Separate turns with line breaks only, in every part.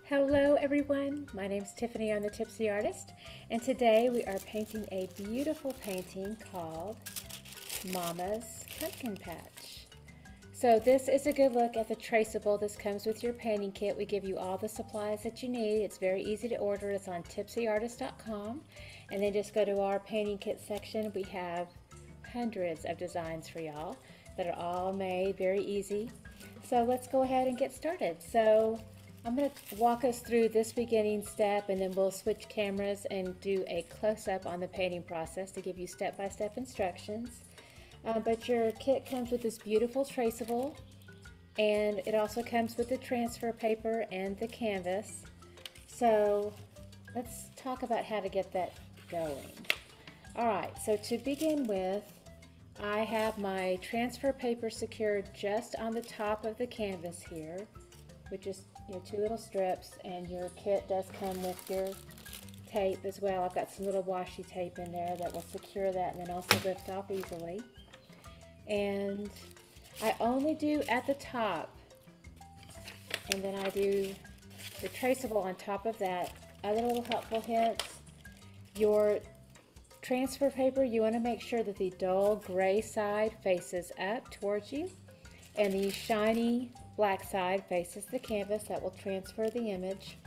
Hello everyone, my name is Tiffany. I'm the Tipsy Artist, and today we are painting a beautiful painting called Mama's Pumpkin Patch. So this is a good look at the Traceable. This comes with your painting kit. We give you all the supplies that you need. It's very easy to order. It's on tipsyartist.com, and then just go to our painting kit section. We have hundreds of designs for y'all that are all made very easy. So let's go ahead and get started. So I'm going to walk us through this beginning step, and then we'll switch cameras and do a close-up on the painting process to give you step-by-step instructions. But your kit comes with this beautiful traceable, and it also comes with the transfer paper and the canvas. So let's talk about how to get that going. Alright, so to begin with, I have my transfer paper secured just on the top of the canvas here, which is your two little strips, and your kit does come with your tape as well. I've got some little washi tape in there that will secure that and then also lift off easily. And I only do at the top, and then I do the traceable on top of that. Other little helpful hints: your transfer paper, you want to make sure that the dull gray side faces up towards you, and the shiny black side faces the canvas. That will transfer the image.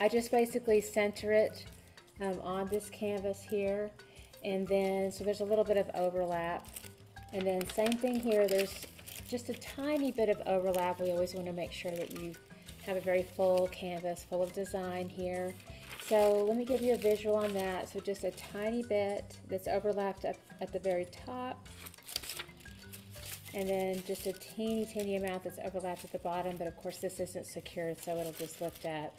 I just basically center it on this canvas here, and then so there's a little bit of overlap, and then same thing here, there's just a tiny bit of overlap. We always want to make sure that you have a very full canvas full of design here. So let me give you a visual on that. So just a tiny bit that's overlapped up at the very top, and then just a teeny amount that's overlapped at the bottom, but of course this isn't secured, so it'll just lift up.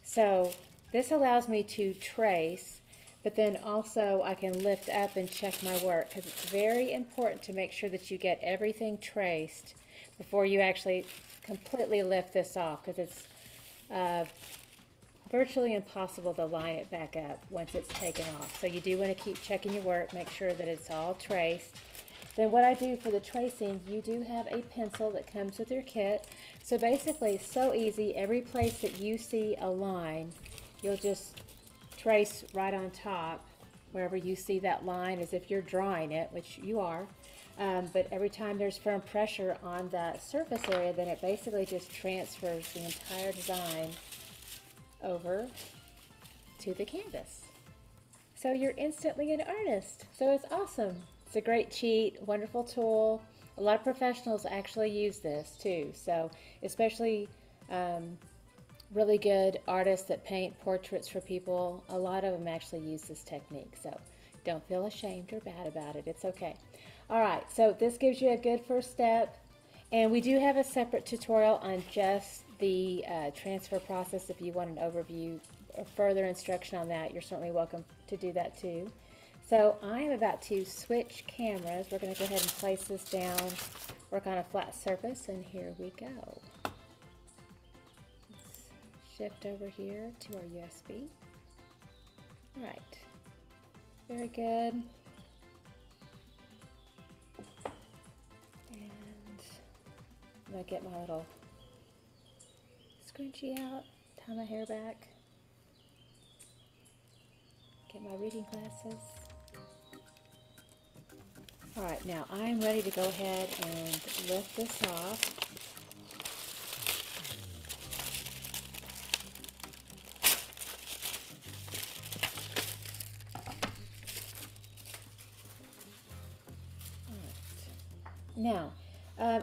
So this allows me to trace, but then also I can lift up and check my work, because it's very important to make sure that you get everything traced before you actually completely lift this off, because it's virtually impossible to line it back up once it's taken off. So you do want to keep checking your work, make sure that it's all traced. Then what I do for the tracing, you do have a pencil that comes with your kit. So basically, it's so easy. Every place that you see a line, you'll just trace right on top wherever you see that line, as if you're drawing it, which you are. But every time there's firm pressure on that surface area, then it basically just transfers the entire design over to the canvas. So you're instantly an artist. So it's awesome. It's a great cheat, wonderful tool. A lot of professionals actually use this too. So especially really good artists that paint portraits for people, a lot of them actually use this technique. So don't feel ashamed or bad about it. It's okay. All right, so this gives you a good first step. And we do have a separate tutorial on just the transfer process. If you want an overview or further instruction on that, you're certainly welcome to do that too. So I am about to switch cameras. We're going to go ahead and place this down, work on a flat surface, and here we go. Let's shift over here to our USB. All right, very good. And I'm going to get my little scrunchie out, tie my hair back, get my reading glasses. Alright, now I'm ready to go ahead and lift this off. Now,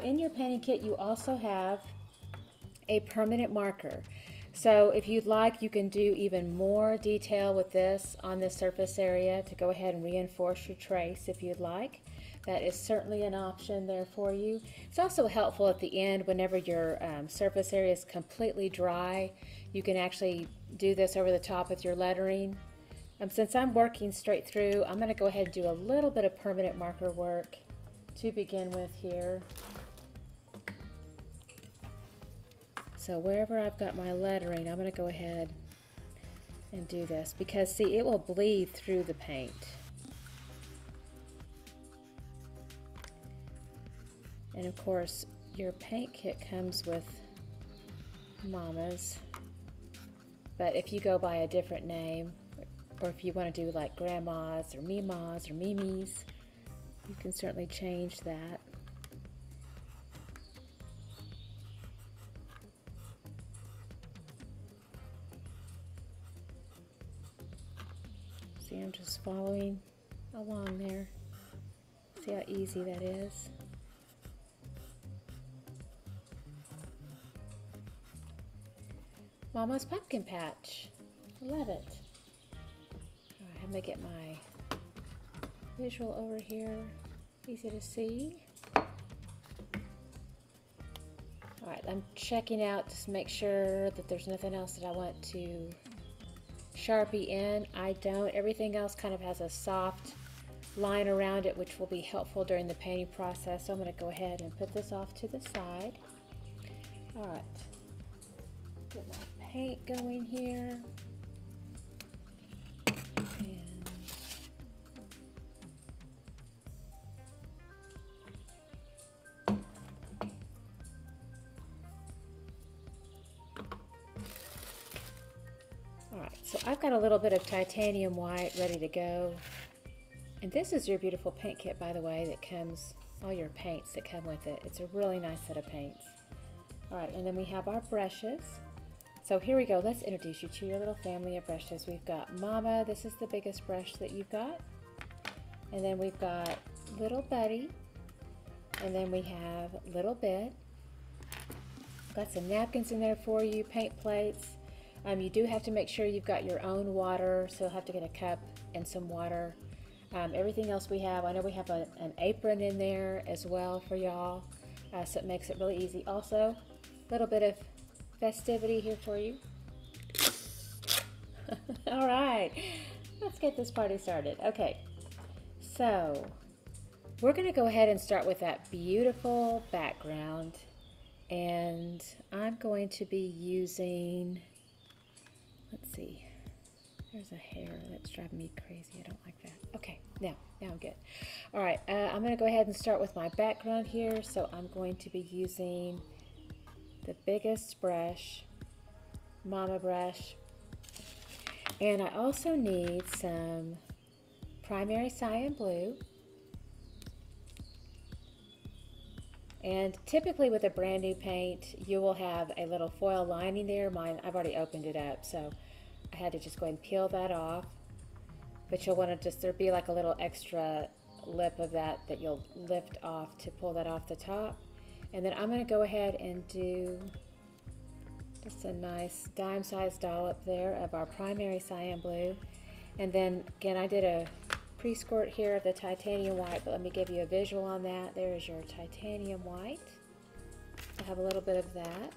in your painting kit you also have a permanent marker. So if you'd like, you can do even more detail with this on the surface area to go ahead and reinforce your trace if you'd like. That is certainly an option there for you. It's also helpful at the end whenever your surface area is completely dry. You can actually do this over the top with your lettering. Since I'm working straight through, I'm going to go ahead and do a little bit of permanent marker work to begin with here. So wherever I've got my lettering, I'm going to go ahead and do this, because see, it will bleed through the paint. And of course, your paint kit comes with Mama's. But if you go by a different name, or if you want to do like Grandma's or Mima's or Mimi's, you can certainly change that. See, I'm just following along there. See how easy that is? Mama's Pumpkin Patch. Love it. All right, I'm gonna get my visual over here. Easy to see. All right, I'm checking out just to make sure that there's nothing else that I want to Sharpie in. I don't. Everything else kind of has a soft line around it, which will be helpful during the painting process. So I'm going to go ahead and put this off to the side. All right. Get my paint going here. So I've got a little bit of titanium white ready to go. And this is your beautiful paint kit, by the way, that comes, all your paints that come with it. It's a really nice set of paints. All right, and then we have our brushes. So here we go. Let's introduce you to your little family of brushes. We've got Mama. This is the biggest brush that you've got. And then we've got Little Buddy. And then we have Little Bit. Got some napkins in there for you, paint plates. You do have to make sure you've got your own water, so you'll have to get a cup and some water. Everything else we have, I know we have an apron in there as well for y'all, so it makes it really easy. Also, a little bit of festivity here for you. All right, let's get this party started. Okay, so we're going to go ahead and start with that beautiful background, and I'm going to be using... Let's see, there's a hair that's driving me crazy. I don't like that. Okay, now I'm good. All right, I'm going to go ahead and start with my background here. So I'm going to be using the biggest brush, Mama brush. And I also need some primary cyan blue. And typically with a brand new paint, you will have a little foil lining there. Mine, I've already opened it up, so I had to just go ahead and peel that off. But you'll want to just, there'll be like a little extra lip of that you'll lift off to pull that off the top. And then I'm going to go ahead and do just a nice dime-sized dollop there of our primary cyan blue. And then again, I did a pre-squirt here of the titanium white, but let me give you a visual on that. There is your titanium white. I have a little bit of that.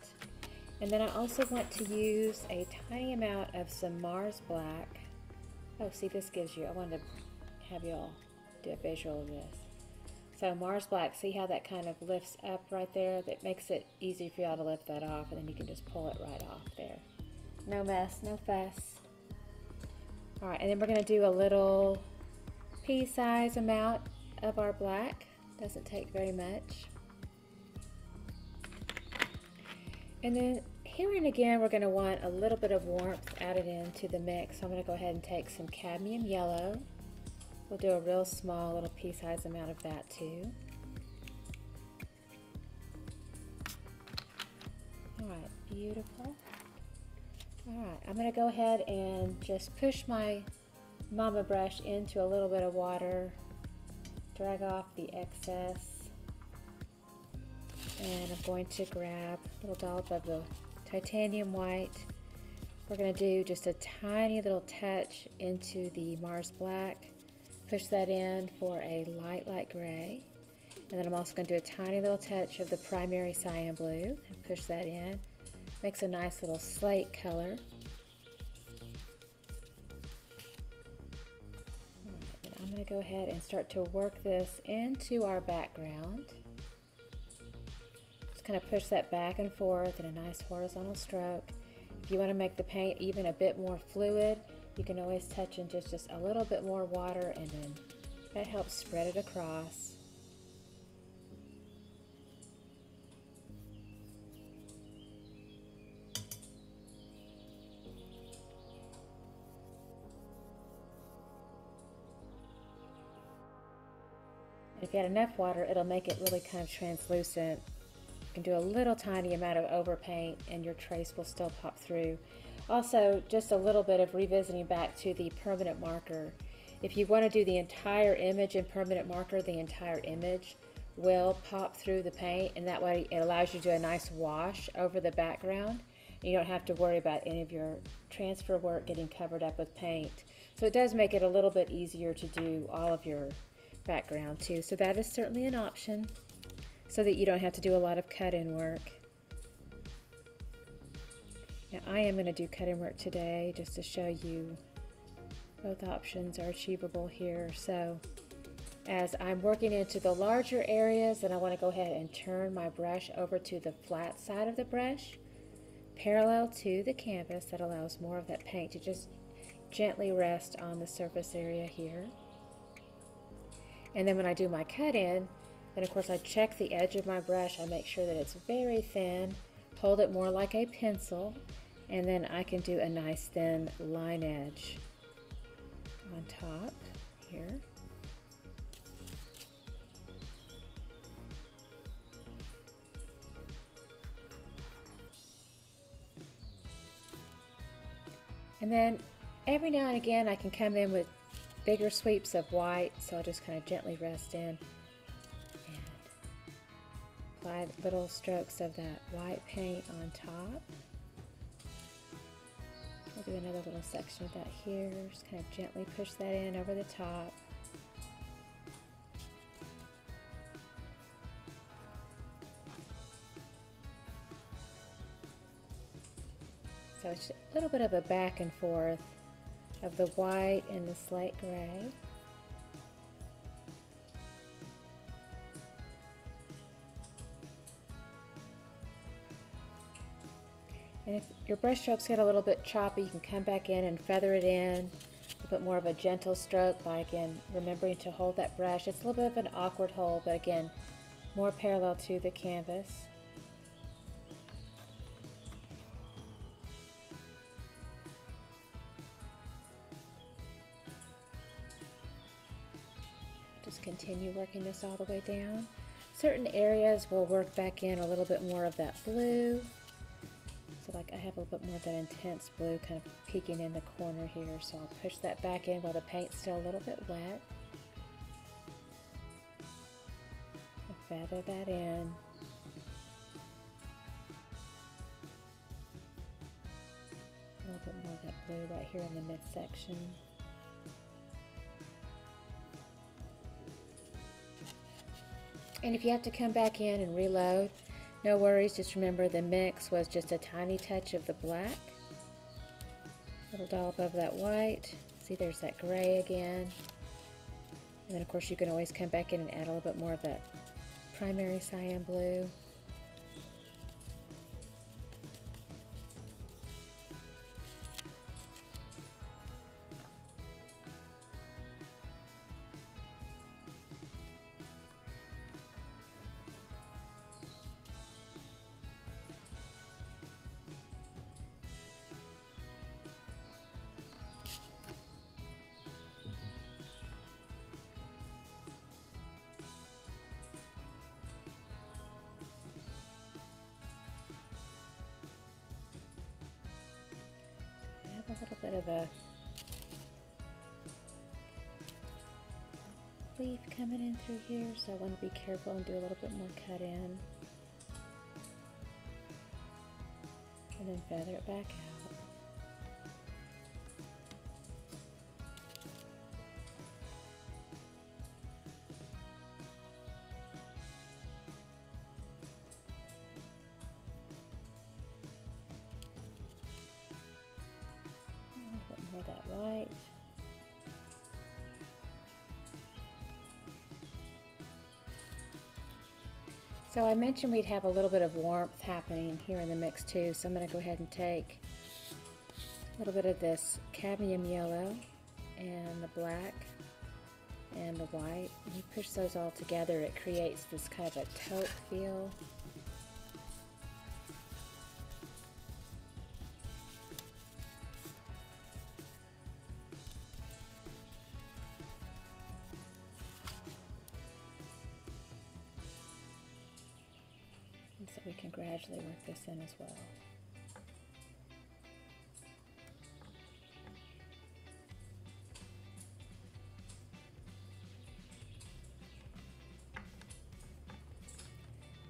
And then I also want to use a tiny amount of some Mars Black. Oh, see, this gives you, I wanted to have you all do a visual of this. So Mars Black, see how that kind of lifts up right there? That makes it easy for y'all to lift that off, and then you can just pull it right off there. No mess, no fuss. All right, and then we're gonna do a little pea size amount of our black. Doesn't take very much. And then here and again, we're going to want a little bit of warmth added into the mix. So I'm going to go ahead and take some Cadmium Yellow. We'll do a real small little pea size amount of that too. All right, beautiful. All right, I'm going to go ahead and just push my Mama brush into a little bit of water, drag off the excess, and I'm going to grab a little dollop of the titanium white. We're going to do just a tiny little touch into the Mars Black, push that in for a light gray, and then I'm also going to do a tiny little touch of the primary cyan blue and push that in. Makes a nice little slate color. I'm going to go ahead and start to work this into our background. Just kind of push that back and forth in a nice horizontal stroke. If you want to make the paint even a bit more fluid, you can always touch in just a little bit more water, and then that helps spread it across. If you add enough water, it'll make it really kind of translucent. You can do a little tiny amount of overpaint and your trace will still pop through. Also, just a little bit of revisiting back to the permanent marker. If you want to do the entire image in permanent marker, the entire image will pop through the paint, and that way it allows you to do a nice wash over the background. You don't have to worry about any of your transfer work getting covered up with paint. So it does make it a little bit easier to do all of your background too. So that is certainly an option so that you don't have to do a lot of cut-in work. Now I am going to do cut-in work today just to show you both options are achievable here. So as I'm working into the larger areas, then I want to go ahead and turn my brush over to the flat side of the brush, parallel to the canvas. That allows more of that paint to just gently rest on the surface area here. And then when I do my cut-in, then of course I check the edge of my brush. I make sure that it's very thin, hold it more like a pencil, and then I can do a nice thin line edge on top here. And then every now and again I can come in with bigger sweeps of white, so I'll just kind of gently rest in and apply little strokes of that white paint on top. I'll do another little section of that here, just kind of gently push that in over the top. So it's a little bit of a back and forth of the white and the slate gray. And if your brush strokes get a little bit choppy, you can come back in and feather it in. A bit more of a gentle stroke by, again, remembering to hold that brush. It's a little bit of an awkward hold, but again, more parallel to the canvas. Just continue working this all the way down. Certain areas will work back in a little bit more of that blue. So like I have a little bit more of that intense blue kind of peeking in the corner here. So I'll push that back in while the paint's still a little bit wet. I'll feather that in. A little bit more of that blue right here in the midsection. And if you have to come back in and reload, no worries, just remember the mix was just a tiny touch of the black. Little dollop of that white. See, there's that gray again. And then of course you can always come back in and add a little bit more of that primary cyan blue. A little bit of a leaf coming in through here, so I want to be careful and do a little bit more cut in. And then feather it back out. More of that white. So I mentioned we'd have a little bit of warmth happening here in the mix too, so I'm going to go ahead and take a little bit of this cadmium yellow and the black and the white, and you push those all together, it creates this kind of a taupe feel. And so we can gradually work this in as well.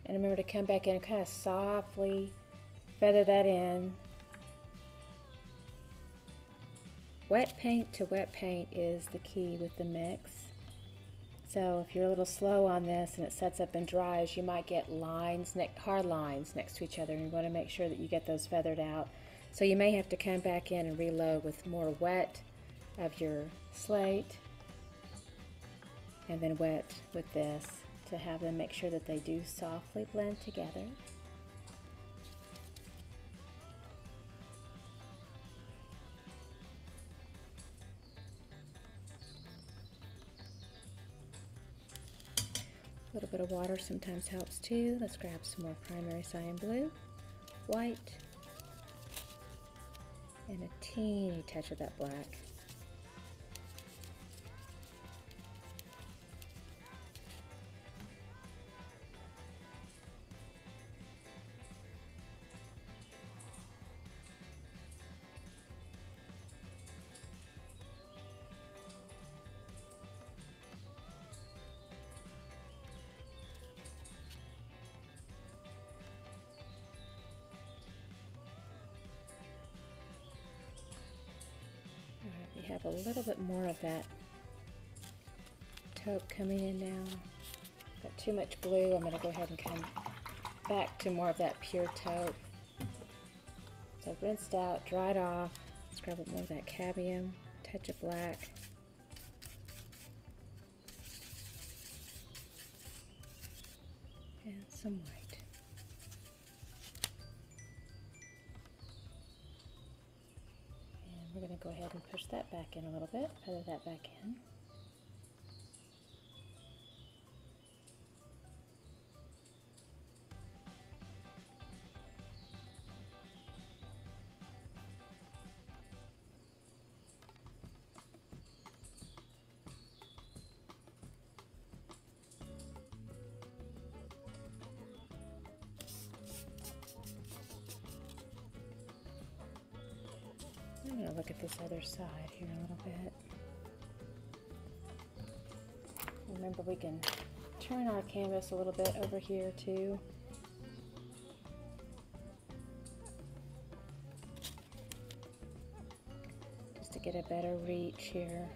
And remember to come back in and kind of softly feather that in. Wet paint to wet paint is the key with the mix. So if you're a little slow on this and it sets up and dries, you might get lines, hard lines next to each other, and you want to make sure that you get those feathered out. So you may have to come back in and reload with more wet of your slate and then wet with this to have them make sure that they do softly blend together. A little bit of water sometimes helps too. Let's grab some more primary cyan blue, white, and a teeny touch of that black. We have a little bit more of that taupe coming in now. Got too much blue. I'm going to go ahead and come back to more of that pure taupe. So rinsed out, dried off. Let's grab more of that cadmium, touch of black. And some white. We're going to go ahead and push that back in a little bit, feather that back in. I'm going to look at this other side here a little bit. Remember, we can turn our canvas a little bit over here too. Just to get a better reach here.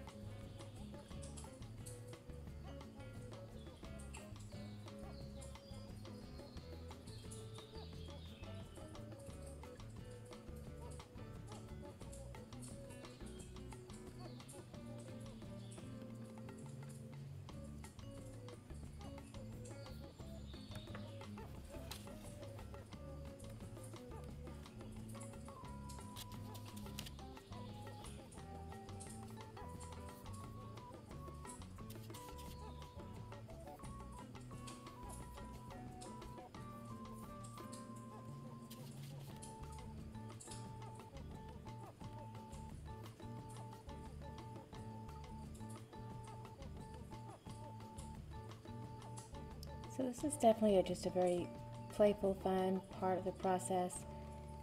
So this is definitely just a very playful, fun part of the process.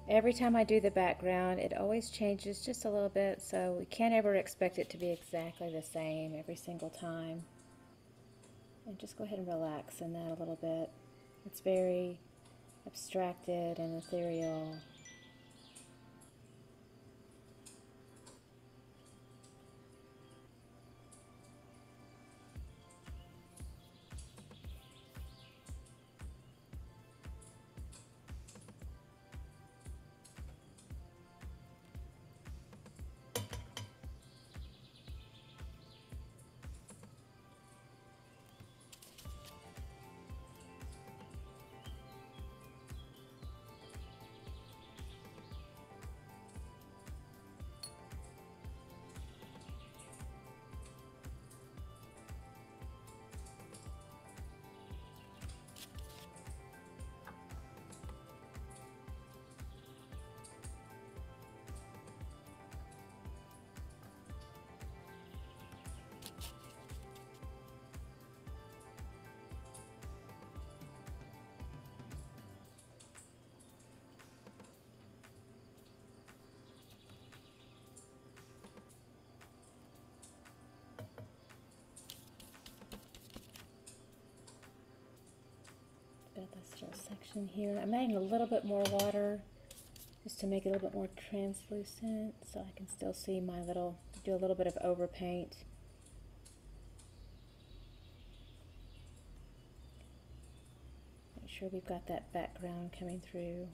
Every time I do the background, it always changes just a little bit, so we can't ever expect it to be exactly the same every single time. And just go ahead and relax in that a little bit. It's very abstracted and ethereal. at this little section here. I'm adding a little bit more water just to make it a little bit more translucent so I can still see my little, do a little bit of overpaint. Make sure we've got that background coming through.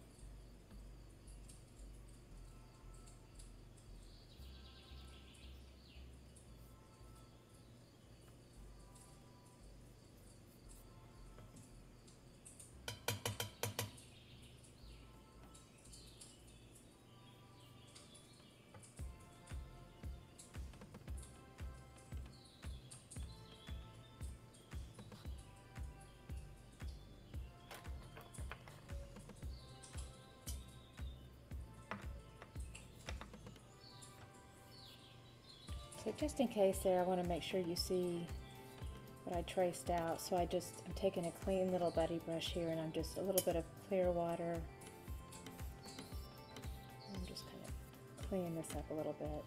So just in case there, I want to make sure you see what I traced out. So I'm taking a clean little buddy brush here, and I'm just a little bit of clear water. I'm just kind of cleaning this up a little bit.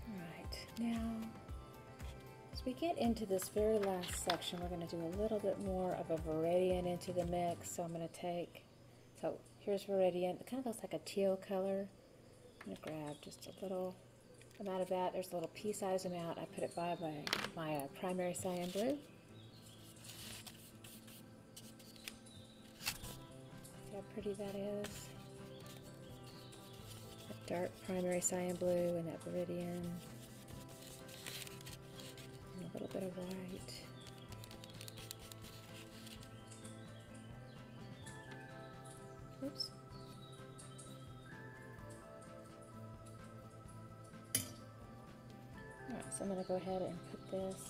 All right, now we get into this very last section, we're going to do a little bit more of a Viridian into the mix. So I'm going to take, so here's Viridian. It kind of looks like a teal color. I'm going to grab just a little amount of that. There's a little pea size amount. I put it by my primary cyan blue. See how pretty that is? That dark primary cyan blue and that Viridian. A little bit of white. Oops. Alright, so I'm going to go ahead and put this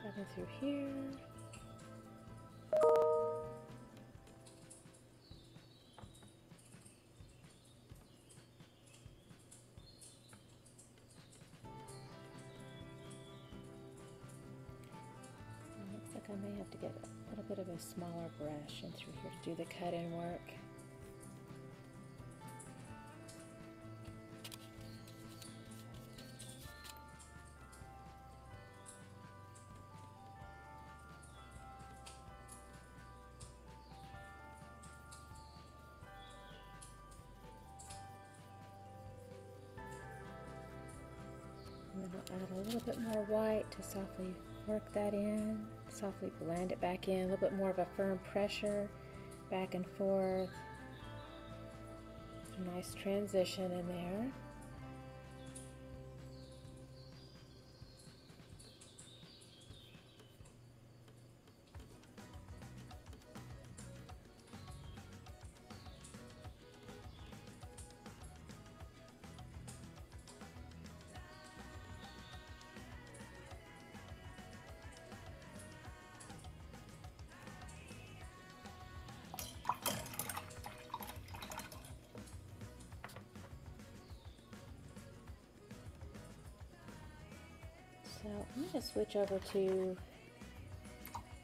running through here. I may have to get a little bit of a smaller brush in through here to do the cut-in work. And then I'll add a little bit more white to softly work that in, softly blend it back in, a little bit more of a firm pressure back and forth. A nice transition in there. So I'm going to switch over to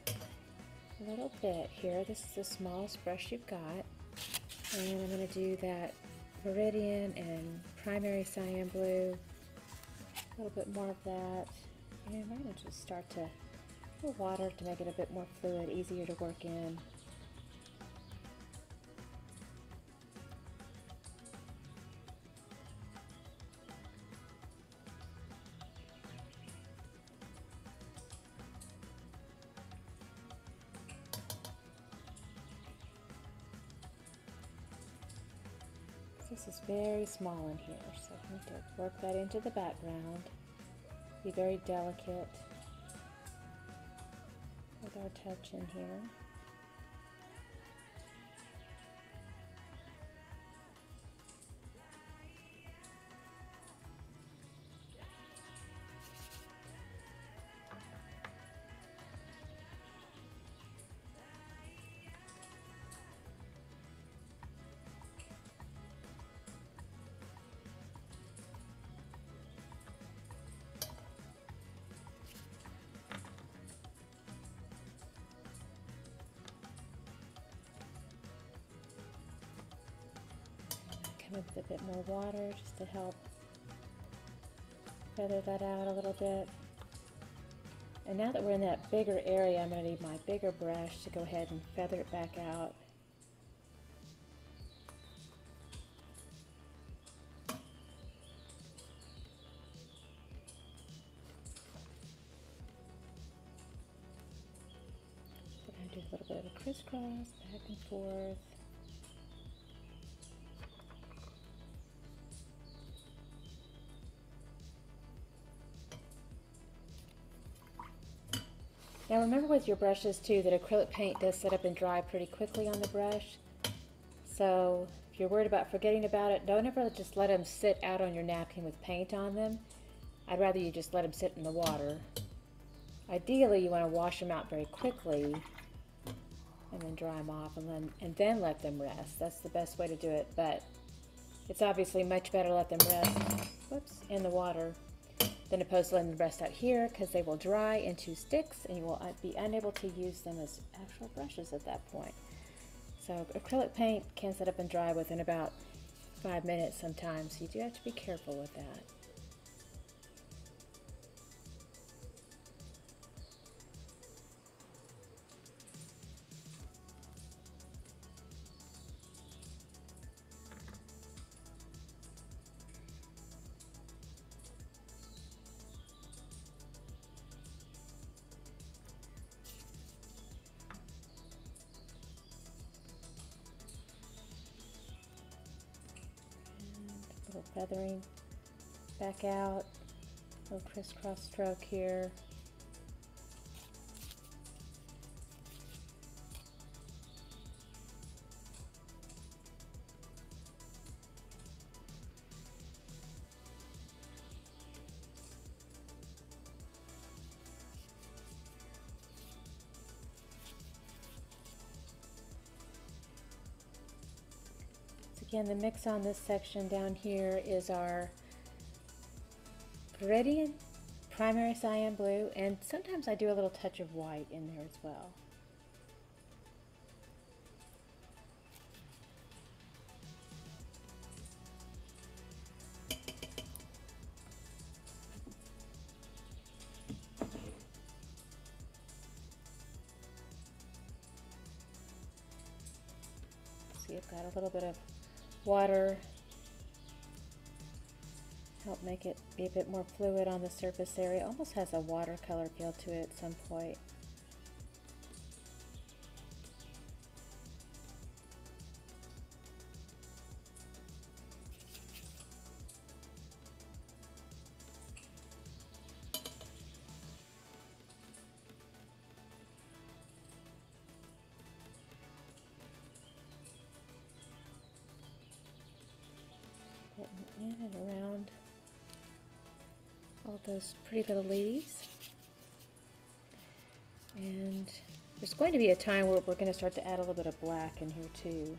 a little bit here. This is the smallest brush you've got. And I'm going to do that Viridian and primary cyan blue. A little bit more of that. And we're going to just start to put water to make it a bit more fluid, easier to work in. This is very small in here, so I need to work that into the background. Be very delicate with our touch in here. with a bit more water just to help feather that out a little bit. And now that we're in that bigger area, I'm going to need my bigger brush to go ahead and feather it back out. I'm going to do a little bit of a crisscross, back and forth. Now remember with your brushes too that acrylic paint does set up and dry pretty quickly on the brush. So if you're worried about forgetting about it, don't ever just let them sit out on your napkin with paint on them. I'd rather you just let them sit in the water. Ideally you want to wash them out very quickly and then dry them off and then let them rest. That's the best way to do it, but it's obviously much better to let them rest in the water than opposed to letting them rest out here, because they will dry into sticks and you will be unable to use them as actual brushes at that point. So acrylic paint can set up and dry within about 5 minutes sometimes, so you do have to be careful with that. Little feathering back out, little crisscross stroke here. Again, the mix on this section down here is our Viridian primary cyan blue, and sometimes I do a little touch of white in there as well. See, I've got a little bit of water, help make it be a bit more fluid on the surface area. Almost has a watercolor feel to it at some point. In and around all those pretty little leaves. And there's going to be a time where we're going to start to add a little bit of black in here too.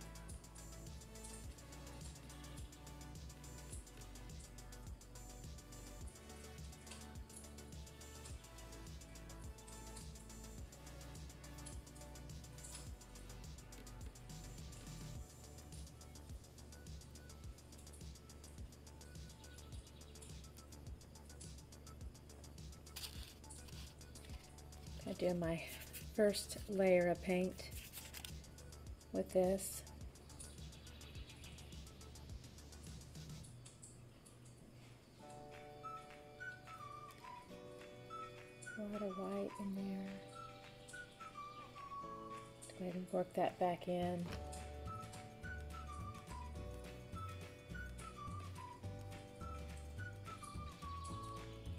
I do my first layer of paint with this. A lot of white in there. Go ahead and work that back in.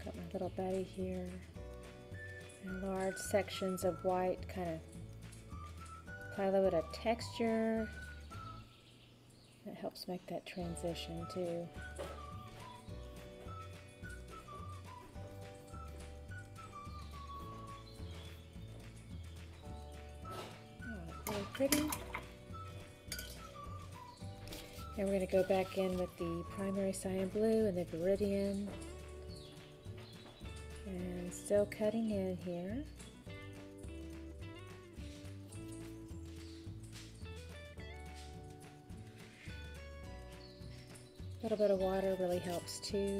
Got my little buddy here. And large sections of white, kind of apply a little bit of texture. That helps make that transition too. Oh, very pretty. Now we're going to go back in with the primary cyan blue and the Viridian. And still cutting in here. A little bit of water really helps too.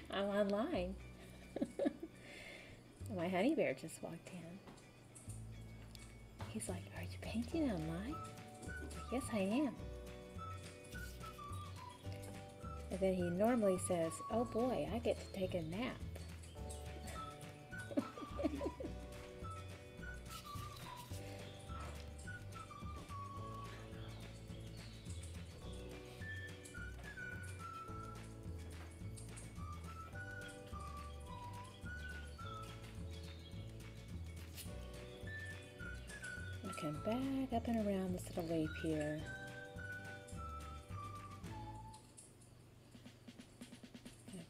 I'm online. My honey bear just walked in. He's like, "Are you painting online?" Like, "Yes, I am." And then he normally says, "Oh boy, I get to take a nap." Come back up and around this little leaf here.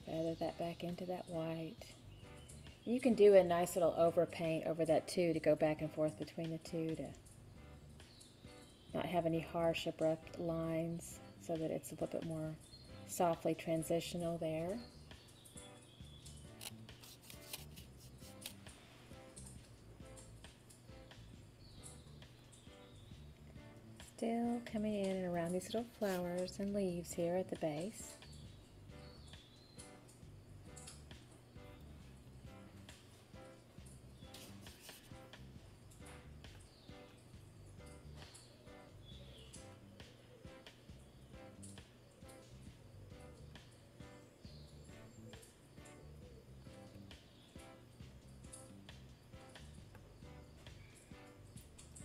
Feather that back into that white. You can do a nice little overpaint over that too, to go back and forth between the two to not have any harsh abrupt lines, so that it's a little bit more softly transitional there. Still coming in and around these little flowers and leaves here at the base.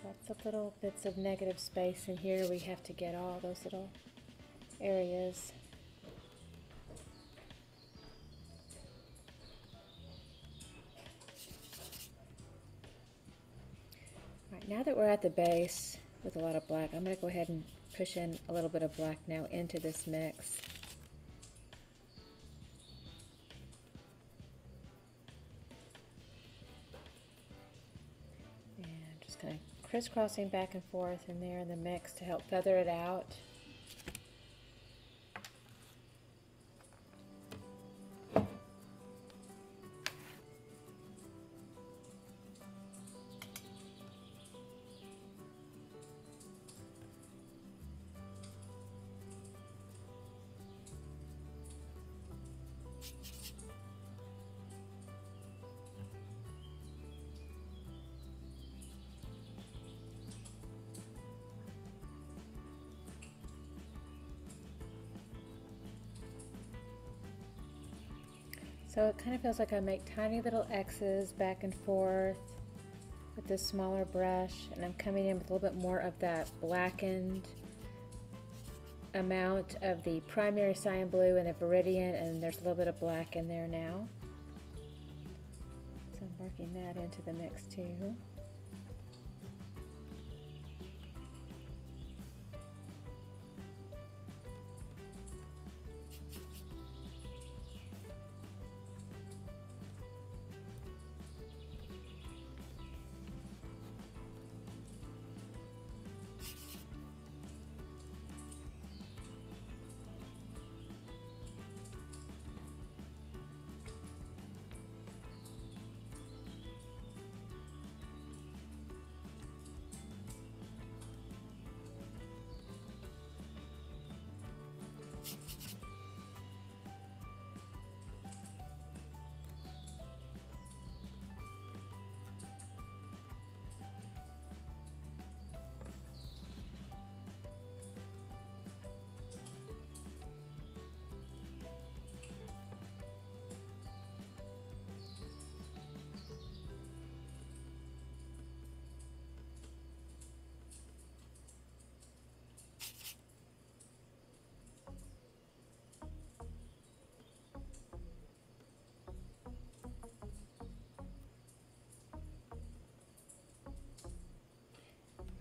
Lots of little bits of negative space in here. We have to get all those little areas. All right, now that we're at the base with a lot of black, I'm going to go ahead and push in a little bit of black now into this mix. And just kind of crisscrossing back and forth in there in the mix to help feather it out. So it kind of feels like I make tiny little X's back and forth with this smaller brush, and I'm coming in with a little bit more of that blackened amount of the primary cyan blue and the Viridian, and there's a little bit of black in there now. So I'm working that into the mix too.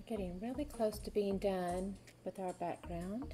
Getting really close to being done with our background.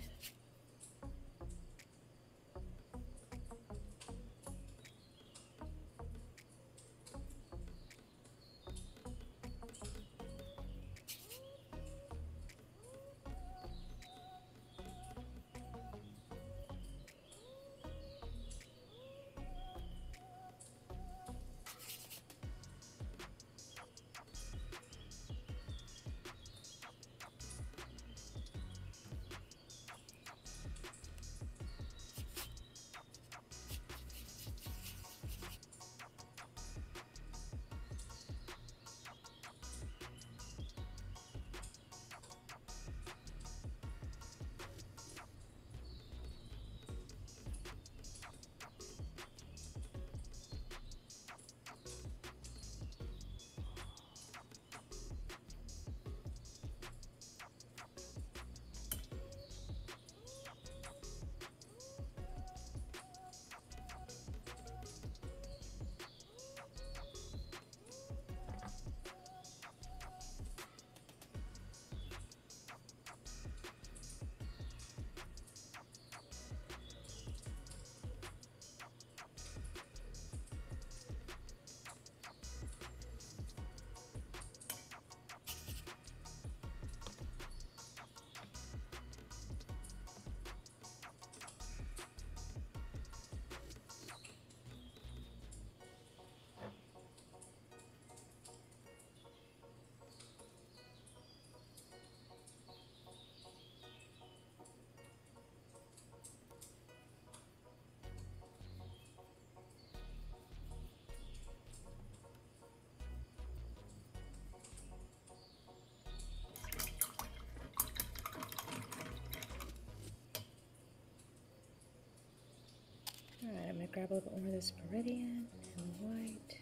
going to grab a little bit more of this Viridian and white.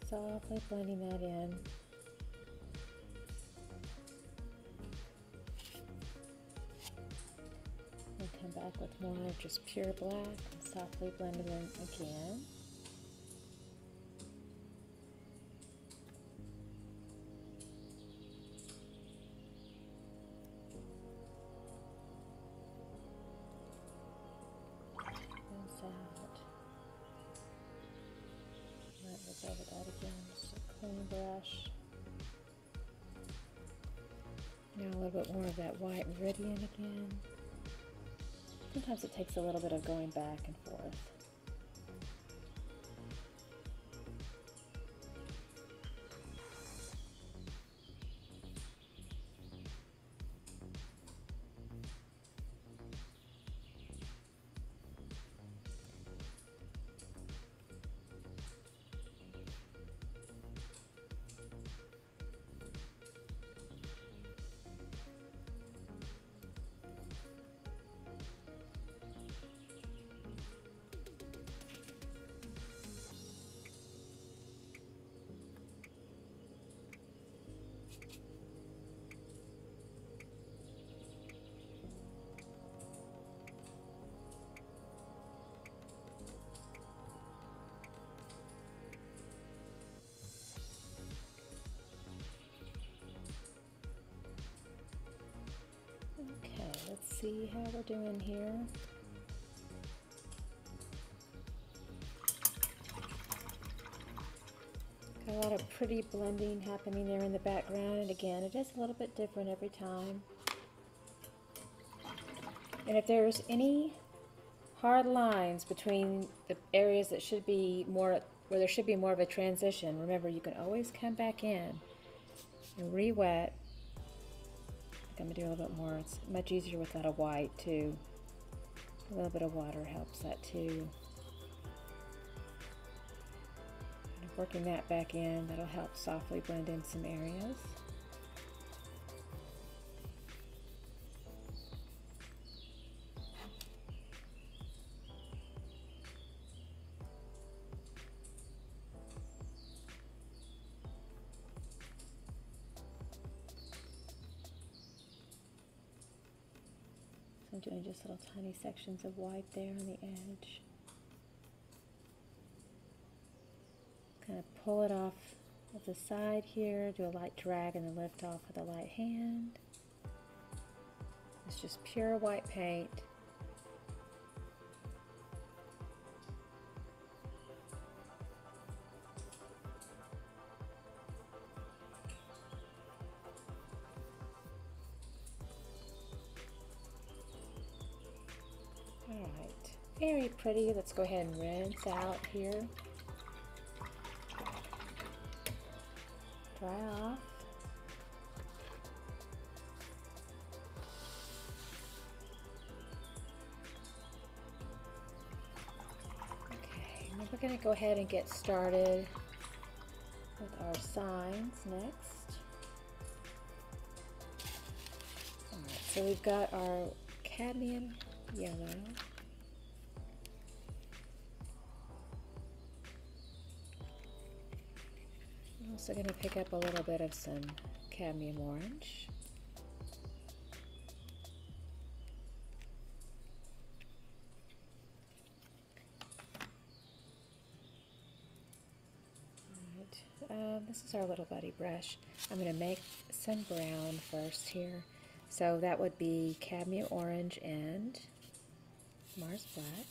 Softly blending that in. And come back with more of just pure black and softly blend it in again. Rinse out. Might look over that again, just a clean brush. Now a little bit more of that white Viridian again. Sometimes it takes a little bit of going back and forth. Okay, let's see how we're doing here. Got a lot of pretty blending happening there in the background, and again, it is a little bit different every time. And if there's any hard lines between the areas that should be more, where there should be more of a transition, remember you can always come back in and re-wet. I'm going to do a little bit more. It's much easier without a white too. A little bit of water helps that too. And working that back in, that'll help softly blend in some areas. I'm doing just little tiny sections of white there on the edge. Kind of pull it off of the side here, do a light drag and then lift off with a light hand. It's just pure white paint. Alright, very pretty. Let's go ahead and rinse out here. Dry off. Okay, now we're going to go ahead and get started with our signs next. Alright, so we've got our Cadmium Yellow. I'm also going to pick up a little bit of some Cadmium Orange. Alright, this is our little buddy brush. I'm going to make some brown first here. So that would be Cadmium Orange and Mars Black.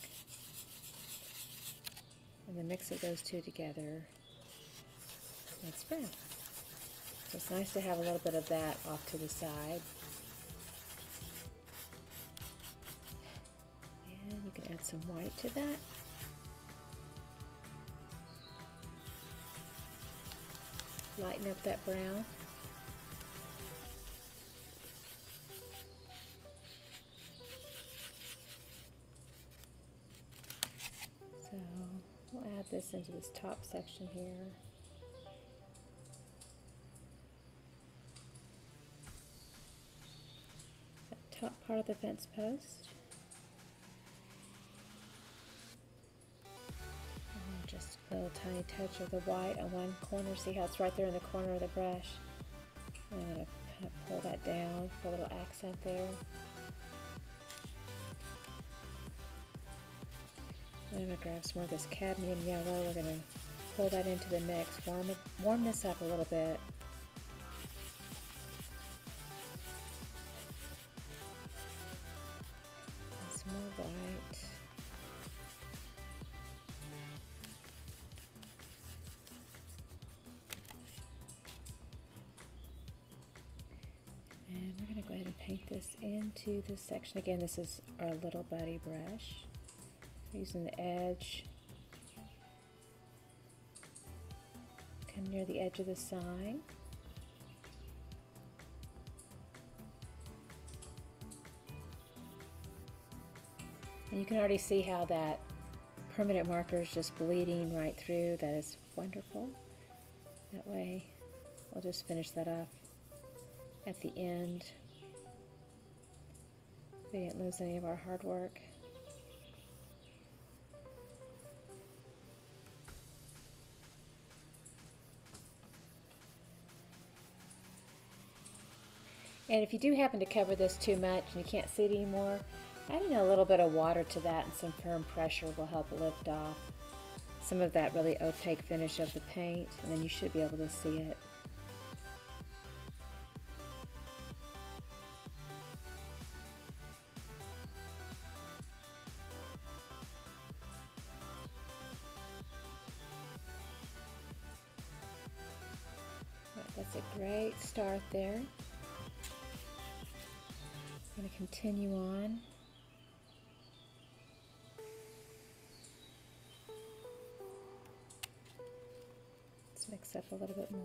And the mix of those two together makes brown. So it's nice to have a little bit of that off to the side. And you can add some white to that. Lighten up that brown. add this into this top section here. That top part of the fence post. And just a little tiny touch of the white on one corner. See how it's right there in the corner of the brush? I'm going to kind of pull that down for a little accent there. I'm going to grab some more of this Cadmium Yellow. We're going to pull that into the mix, warm this up a little bit. And some more white. And we're going to go ahead and paint this into this section. Again, this is our little buddy brush. Using the edge, come near the edge of the sign. And you can already see how that permanent marker is just bleeding right through. That is wonderful. That way, we'll just finish that off at the end. We didn't lose any of our hard work. And if you do happen to cover this too much and you can't see it anymore, adding a little bit of water to that and some firm pressure will help lift off some of that really opaque finish of the paint, and then you should be able to see it. That's a great start there. I'm going to continue on. Let's mix up a little bit more.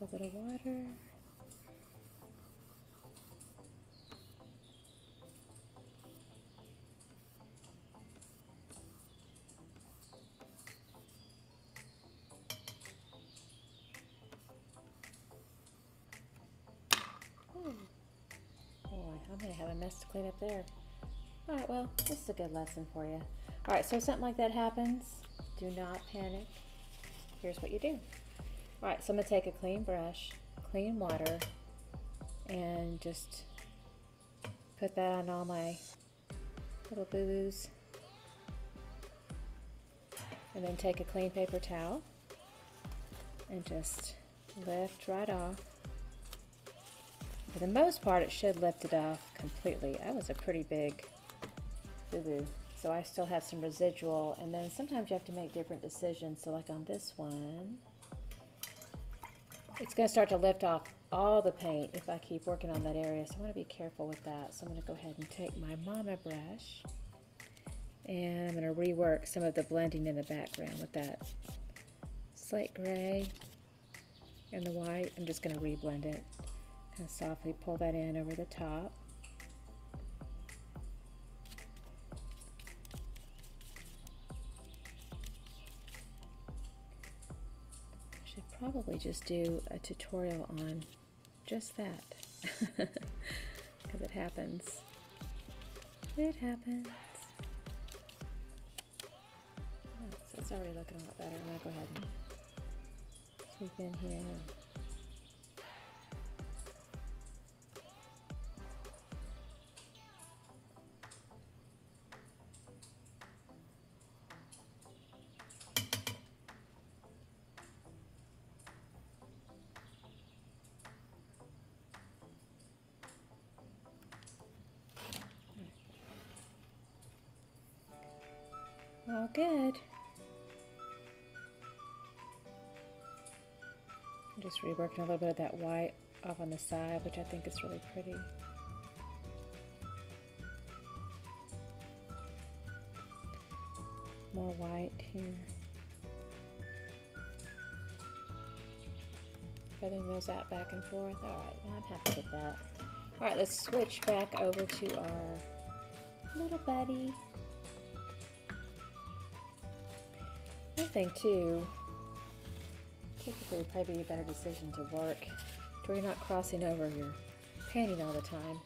A little water. Boy, I'm going to have a mess to clean up there. Alright, well, this is a good lesson for you. Alright, so something like that happens, do not panic. Here's what you do. Alright, so I'm going to take a clean brush, clean water, and just put that on all my little boo-boos. And then take a clean paper towel and just lift right off. For the most part, it should lift it off completely. That was a pretty big boo-boo. So I still have some residual, and then sometimes you have to make different decisions. So like on this one, it's going to start to lift off all the paint if I keep working on that area, so I want to be careful with that. So I'm going to go ahead and take my Mama brush, and I'm going to rework some of the blending in the background with that slate gray and the white. I'm just going to reblend it, kind of softly pull that in over the top. Probably just do a tutorial on just that because it happens. It happens. Oh, so it's already looking a lot better. I'm going to go ahead and sweep in here. good. I'm just reworking a little bit of that white off on the side, which I think is really pretty. More white here. Feathering those out back and forth. Alright, well, I'm happy with that. Alright, let's switch back over to our little buddy. One thing too, typically would probably be a better decision to work to where you're not crossing over your painting all the time.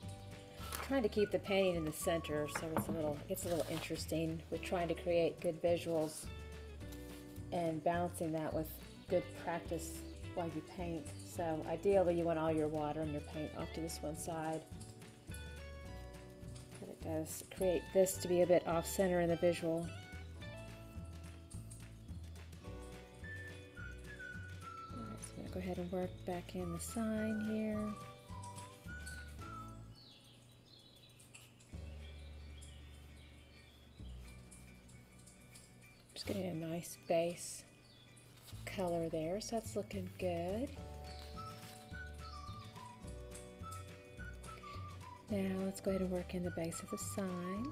I'm trying to keep the painting in the center so it gets a little interesting with trying to create good visuals and balancing that with good practice while you paint. So ideally you want all your water and your paint off to this one side. But it does create this to be a bit off center in the visual. Alright, so I'm going to go ahead and work back in the sign here. Just getting a nice base color there, so that's looking good. Now let's go ahead and work in the base of the sign.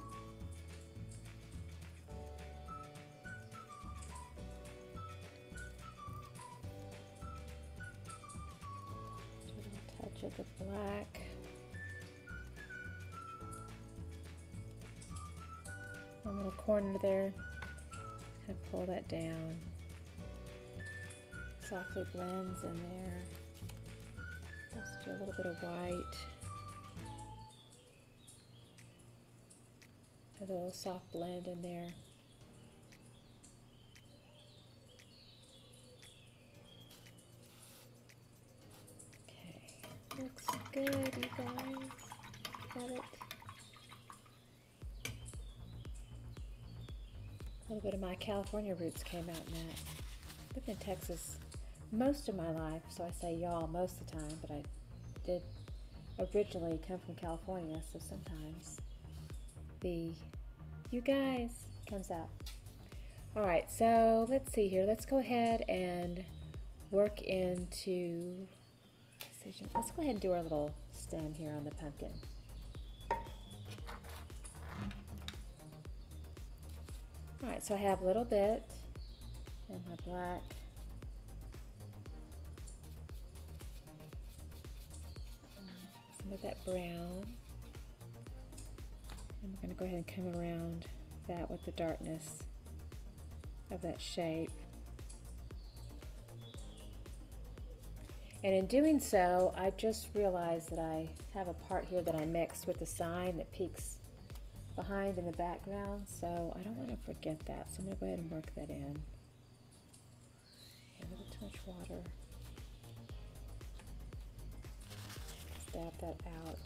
A little touch of the black. One little corner there. Kind of pull that down. Softly blends in there. Just do a little bit of white. A little soft blend in there. Okay, looks good, you guys. Got it. A little bit of my California roots came out in that. I've lived in Texas most of my life, so I say y'all most of the time, but I did originally come from California, so sometimes the you guys comes out. Alright, so let's see here. Let's go ahead and work into precision. Let's go ahead and do our little stem here on the pumpkin. Alright, so I have a little bit in my black. Some of that brown. And we're going to go ahead and come around that with the darkness of that shape. And in doing so, I just realized that I have a part here that I mixed with the sign that peeks behind in the background, so I don't want to forget that. So I'm going to go ahead and work that in. A little too much water. Dab that out.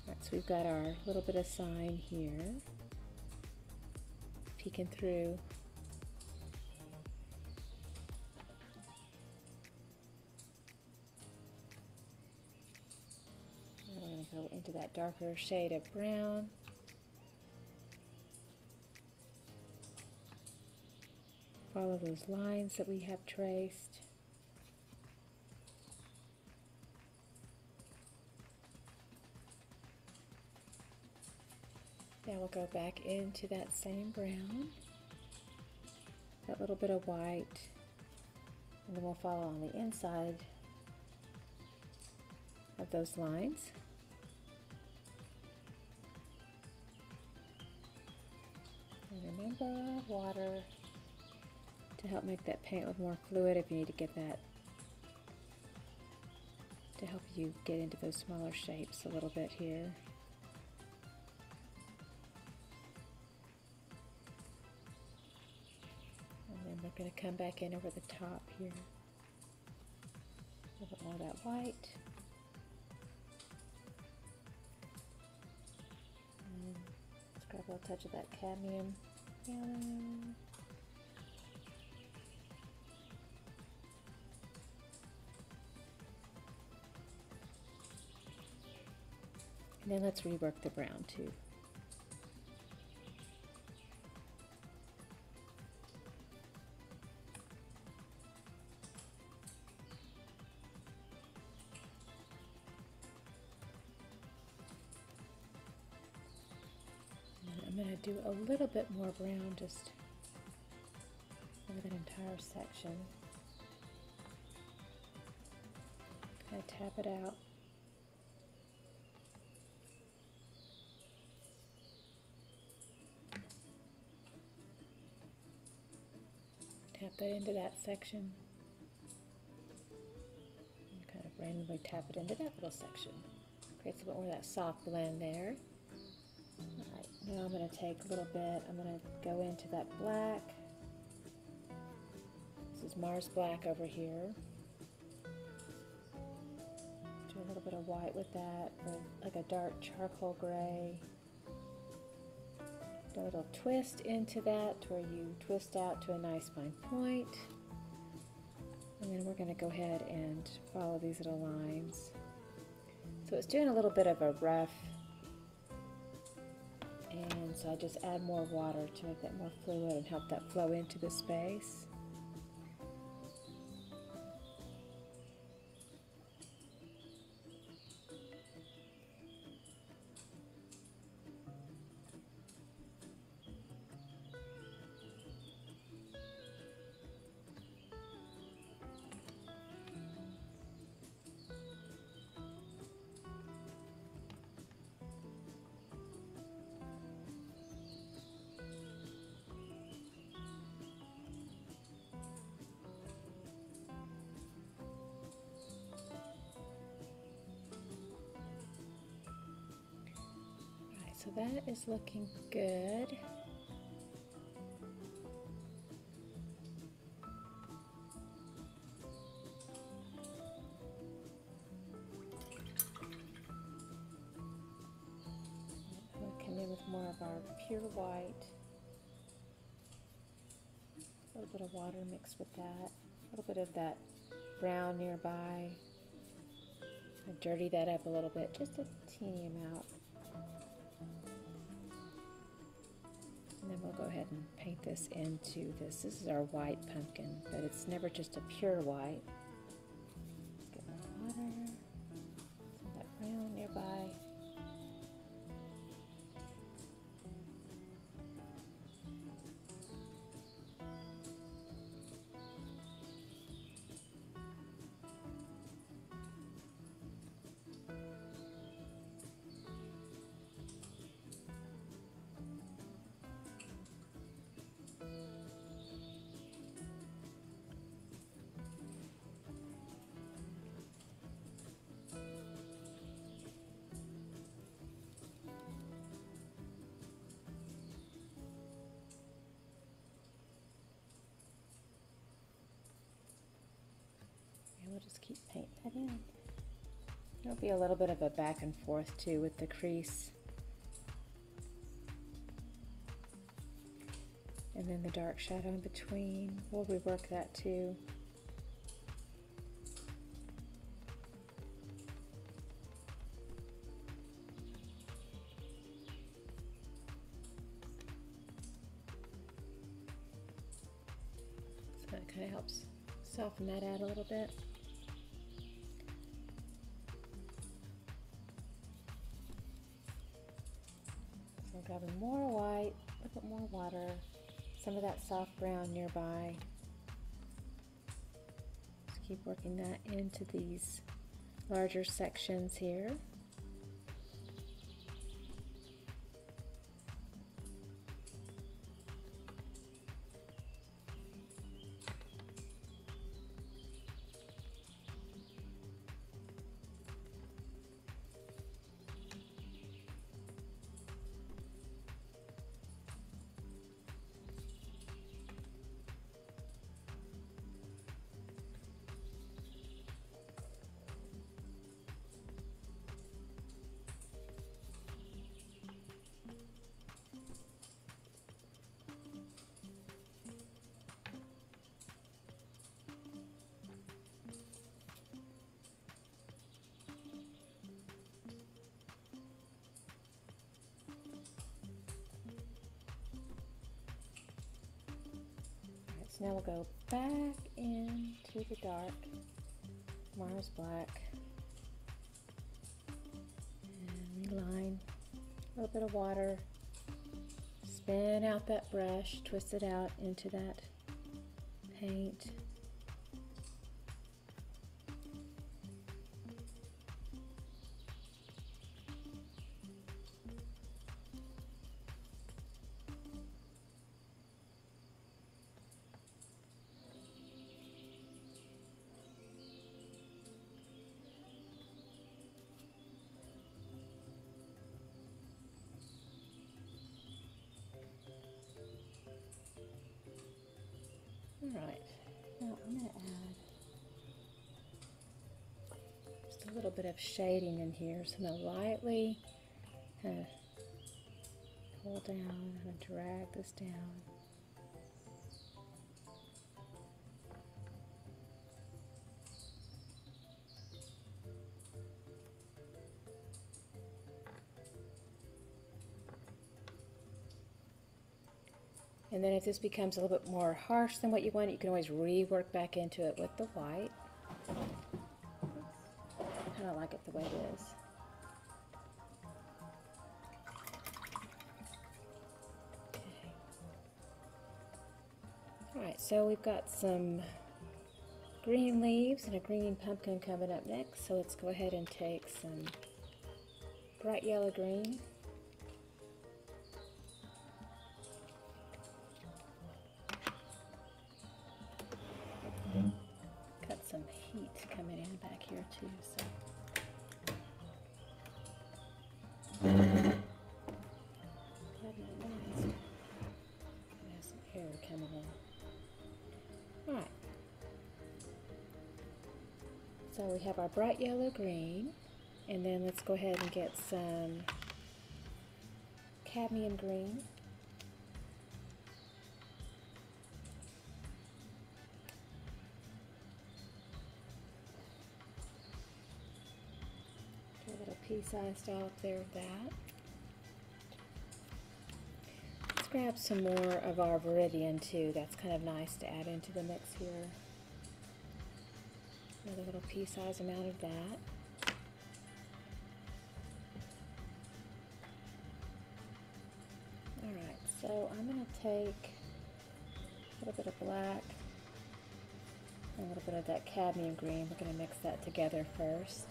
Alright, so we've got our little bit of sign here, peeking through. And we're going to go into that darker shade of brown. Follow those lines that we have traced. Now we'll go back into that same brown, that little bit of white, and then we'll follow on the inside of those lines. And remember, water to help make that paint look more fluid if you need to get that, to help you get into those smaller shapes a little bit here. We're going to come back in over the top here. A little bit more of that white. And let's grab a little touch of that cadmium yellow. And then let's rework the brown too. to do a little bit more brown just over that entire section. Kind of tap it out. Tap that into that section. And kind of randomly tap it into that little section. Creates a bit more of that soft blend there. Alright, now I'm going to take a little bit, I'm going to go into that black. This is Mars Black over here. Do a little bit of white with that, or like a dark charcoal gray. Do a little twist into that to where you twist out to a nice fine point. And then we're going to go ahead and follow these little lines. So it's doing a little bit of a rough, and so I just add more water to make that more fluid and help that flow into the space. So that is looking good. We'll come in with more of our pure white. A little bit of water mixed with that. A little bit of that brown nearby. I'll dirty that up a little bit, just a teeny amount. And then we'll go ahead and paint this into this. This is our white pumpkin, but it's never just a pure white. Let's get more water, some of that brown nearby. We'll just keep painting that in. There'll be a little bit of a back and forth too with the crease. And then the dark shadow in between. We'll rework that too. So that kind of helps soften that out a little bit. So I'm grabbing more white, a little bit more water, some of that soft brown nearby. Just keep working that into these larger sections here. Now we'll go back into the dark Mars Black and reline, a little bit of water, spin out that brush, twist it out into that paint. Alright, now I'm going to add just a little bit of shading in here. So I'm going to lightly kind of pull down and drag this down. And then if this becomes a little bit more harsh than what you want, you can always rework back into it with the white. I kind of like it the way it is. Okay. Alright, so we've got some green leaves and a green pumpkin coming up next. So let's go ahead and take some bright yellow green. Got some heat coming in back here too, so. Nice. There's some air coming in. Alright. So we have our bright yellow green, and then let's go ahead and get some cadmium green. A little pea size dollop there of that. Let's grab some more of our Viridian too. That's kind of nice to add into the mix here. Another little pea size amount of that. Alright, so I'm going to take a little bit of black and a little bit of that cadmium green. We're going to mix that together first.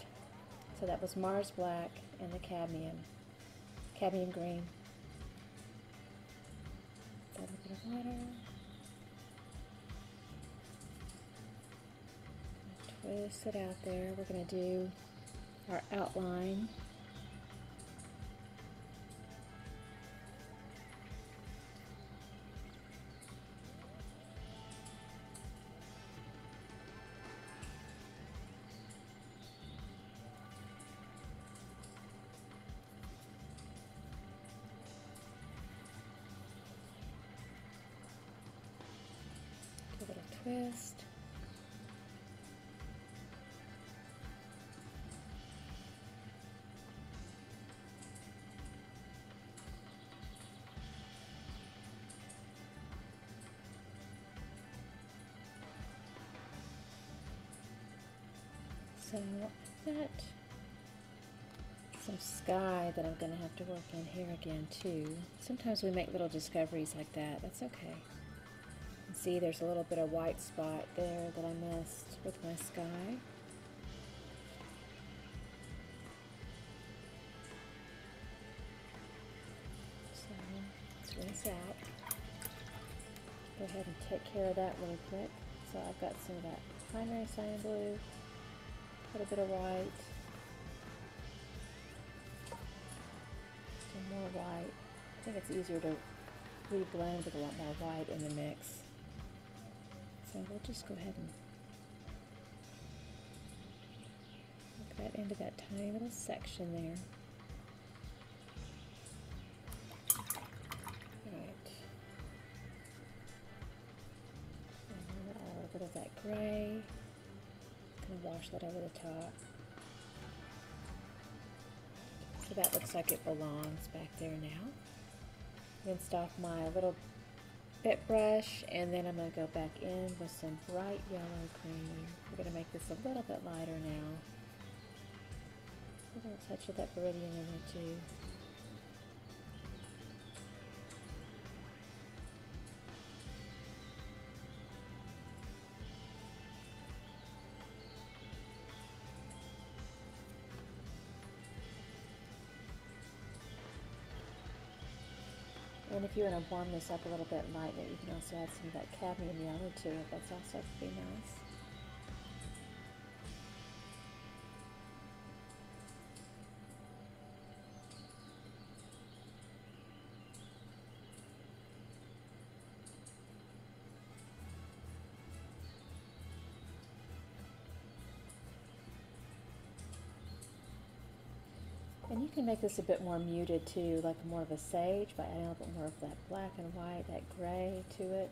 So that was Mars black and the cadmium green. A little bit of water. Twist it out there. We're going to do our outline. A little twist. So I've got some sky that I'm going to have to work in here again too. Sometimes we make little discoveries like that. That's okay. And see, there's a little bit of white spot there that I missed with my sky. So let's rinse out. Go ahead and take care of that really quick. So I've got some of that primary cyan blue. A little bit of white, some more white. I think it's easier to reblend with a lot more white in the mix. So we'll just go ahead and work that into that tiny little section there. Alright. And a little bit of that gray. Wash that over the top. So that looks like it belongs back there now. Rinsed off my little bit brush, and then I'm going to go back in with some bright yellow green. We're going to make this a little bit lighter now. A little touch of that Viridian in there too. And if you want to warm this up a little bit and lighten it, you can also add some of that cadmium yellow to it. That's also pretty nice. And you can make this a bit more muted too, like more of a sage, by adding a little bit more of that black and white, that gray to it.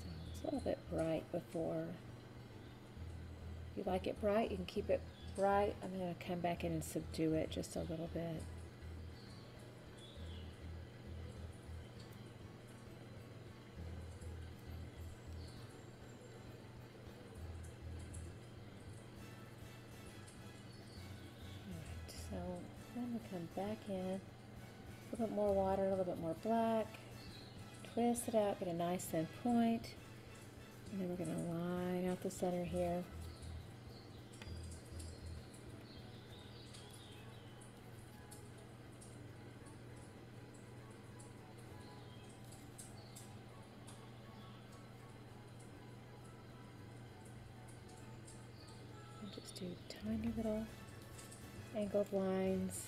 So it's a little bit bright before. If you like it bright, you can keep it bright. I'm going to come back in and subdue it just a little bit. So I'm going to come back in, a little bit more water, a little bit more black, twist it out, get a nice thin point, and then we're going to line out the center here. And just do tiny little angled lines.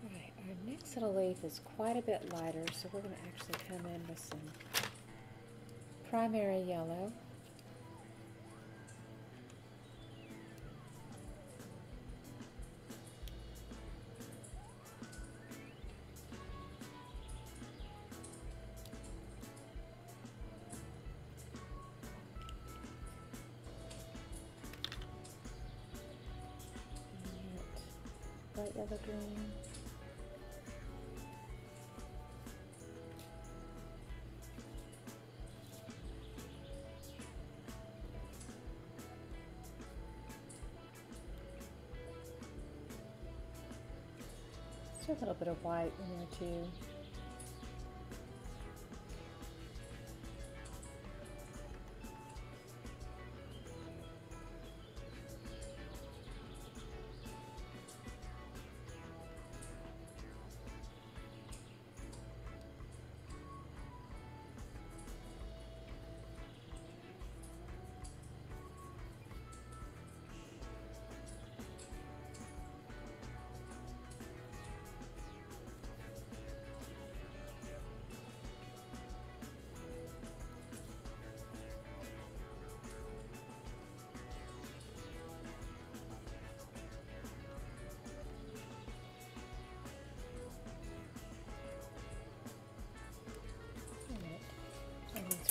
Alright, our next little leaf is quite a bit lighter, so we're going to actually come in with some primary yellow. Bright yellow green. Just a little bit of white in there too.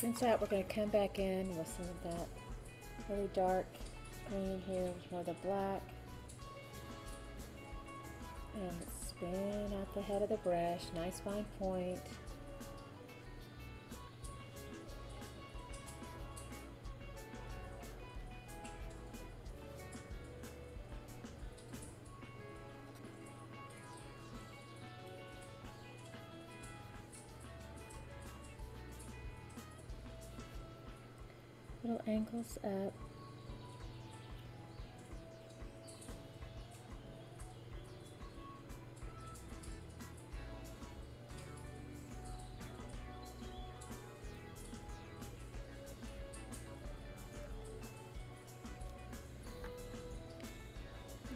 Rinse out, we're going to come back in with some of that really dark green here, with more of the black. And spin out the head of the brush, nice fine point. Little angles up.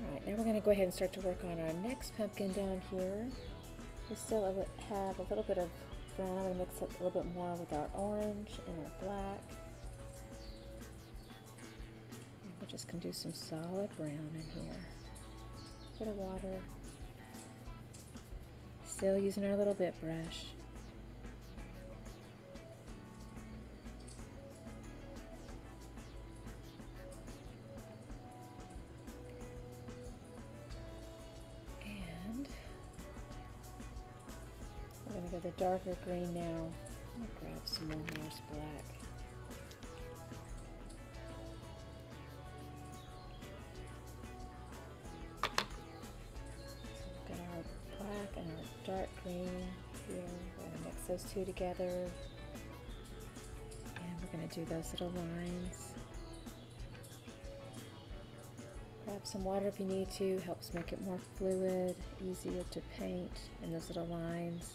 Alright, now we're going to go ahead and start to work on our next pumpkin down here. We still have a little bit of brown. I'm going to mix up a little bit more with our orange and our black. We're just going to do some solid brown in here. Bit of water. Still using our little bit brush. And we're going to go the darker green now. I'm going to grab some more Morse black. dark green here. We're going to mix those two together. And we're going to do those little lines. Grab some water if you need to. Helps make it more fluid, easier to paint in those little lines.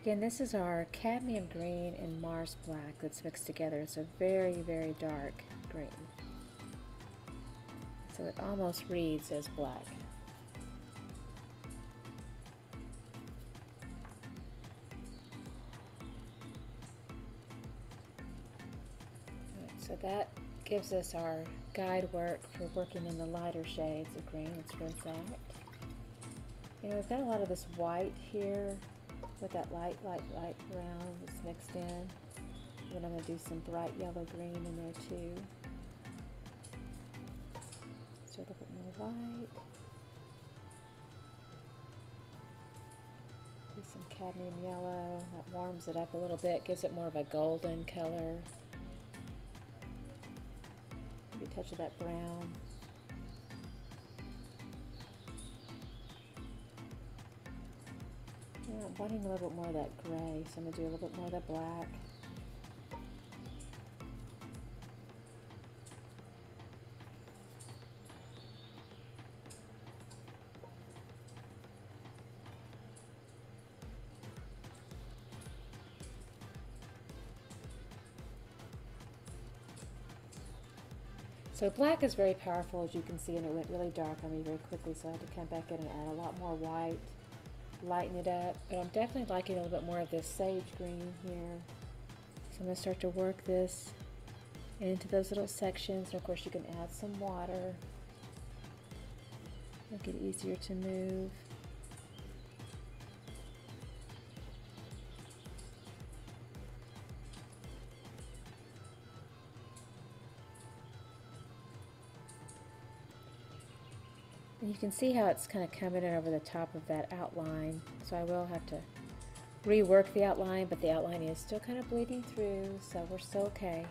Again, this is our Cadmium Green and Mars Black that's mixed together. It's a very, very dark green. So it almost reads as black. So that gives us our guide work for working in the lighter shades of green. Let's rinse out. You know, we've got a lot of this white here with that light brown that's mixed in. Then I'm going to do some bright yellow green in there too. So a little bit more white. Do some cadmium yellow. That warms it up a little bit, gives it more of a golden color. Maybe a touch of that brown. Yeah, I'm wanting a little bit more of that gray, so I'm going to do a little bit more of that black. So black is very powerful, as you can see, and it went really dark on me very quickly, so I had to come back in and add a lot more white, lighten it up. But I'm definitely liking a little bit more of this sage green here. So I'm going to start to work this into those little sections, and of course you can add some water, make it easier to move. And you can see how it's kind of coming in over the top of that outline. So I will have to rework the outline, but the outline is still kind of bleeding through, so we're still okay.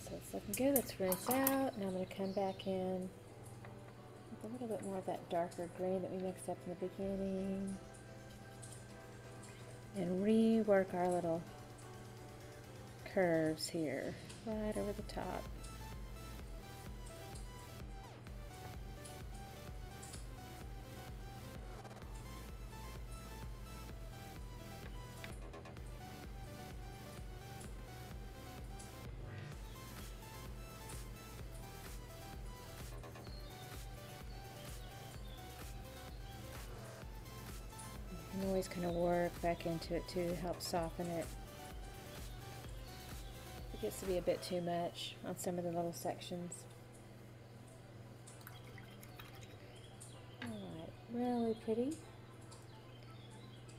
So it's looking good. Let's rinse out. Now I'm going to come back in with a little bit more of that darker green that we mixed up in the beginning and rework our little curves here right over the top. You can always kind of work back into it too to help soften it. It gets to be a bit too much on some of the little sections. Alright, really pretty.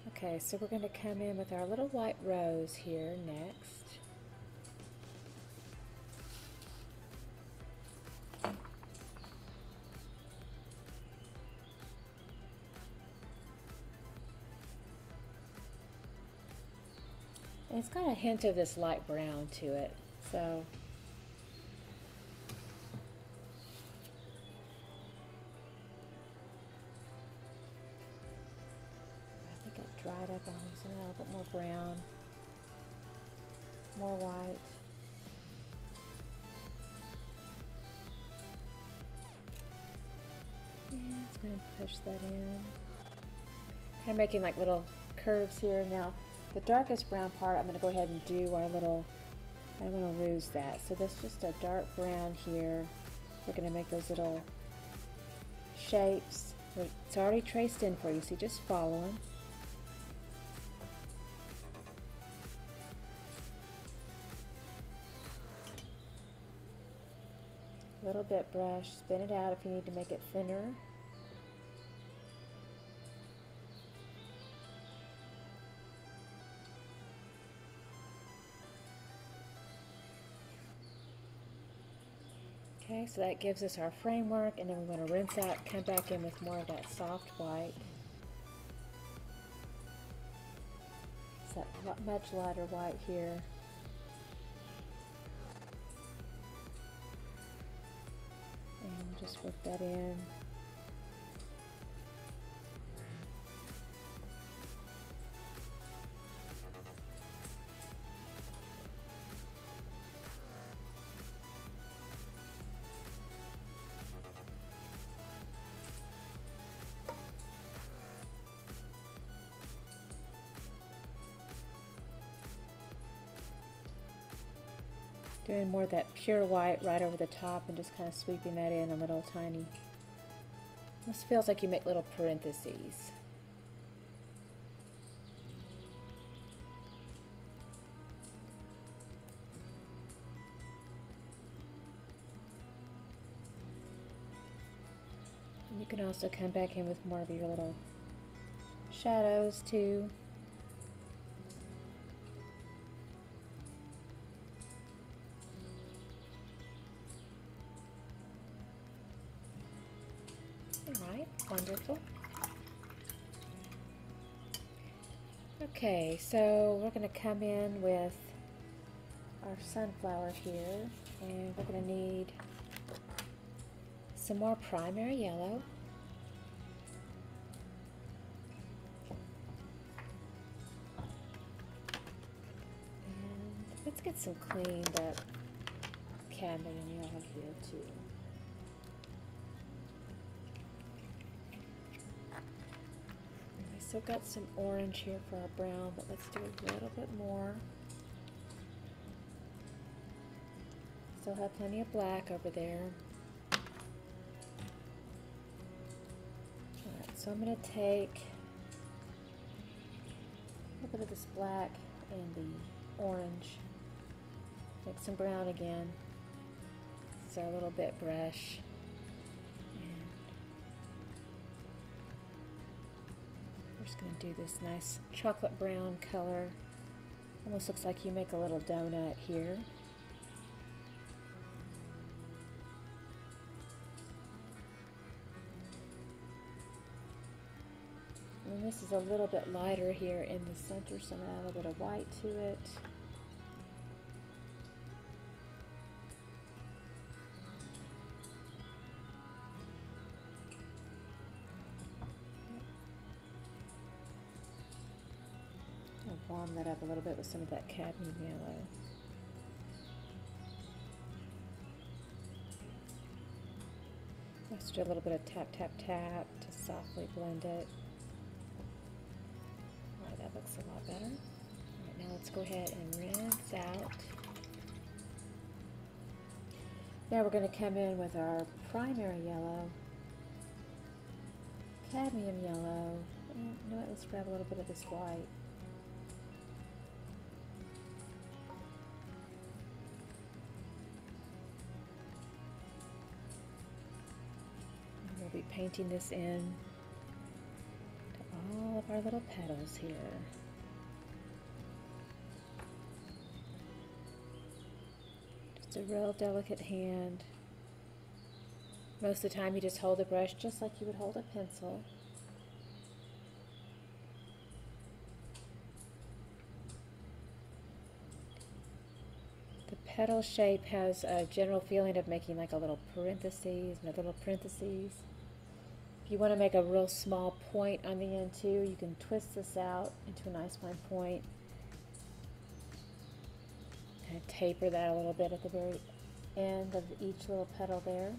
Okay, so we're going to come in with our little white rose here next. And it's got a hint of this light brown to it, so dried up on me, so now a little bit more brown, more white. And it's going to push that in. Kind of making like little curves here. Now, the darkest brown part, I'm going to go ahead and do our little, I don't want to lose that. So that's just a dark brown here. We're going to make those little shapes. It's already traced in for you, so you just follow them. A little bit brush, spin it out if you need to make it thinner. Okay, so that gives us our framework, and then we want to rinse out, come back in with more of that soft white. It's that much lighter white here. And we'll just work that in. Doing more of that pure white right over the top and just kind of sweeping that in a little tiny. This feels like you make little parentheses. And you can also come back in with more of your little shadows too. Alright, wonderful. Okay, so we're going to come in with our sunflower here, and we're going to need some more primary yellow. And let's get some cleaned up cadmium yellow here too. Still got some orange here for our brown, but let's do a little bit more. Still have plenty of black over there. Alright, so I'm going to take a little bit of this black and the orange, make some brown again. This is our little bit brush. We're just going to do this nice chocolate brown color. Almost looks like you make a little donut here. And this is a little bit lighter here in the center, so I'm going to add a bit of white to it. I'll warm that up a little bit with some of that cadmium yellow. Let's do a little bit of tap, tap, tap to softly blend it. Alright, that looks a lot better. Alright, now let's go ahead and rinse out. Now we're going to come in with our primary yellow, cadmium yellow, and you know what, let's grab a little bit of this white. We'll be painting this in to all of our little petals here. Just a real delicate hand. Most of the time you just hold the brush just like you would hold a pencil. The petal shape has a general feeling of making like a little parentheses, another little parentheses. If you want to make a real small point on the end too, you can twist this out into a nice fine point. Kind of taper that a little bit at the very end of each little petal there.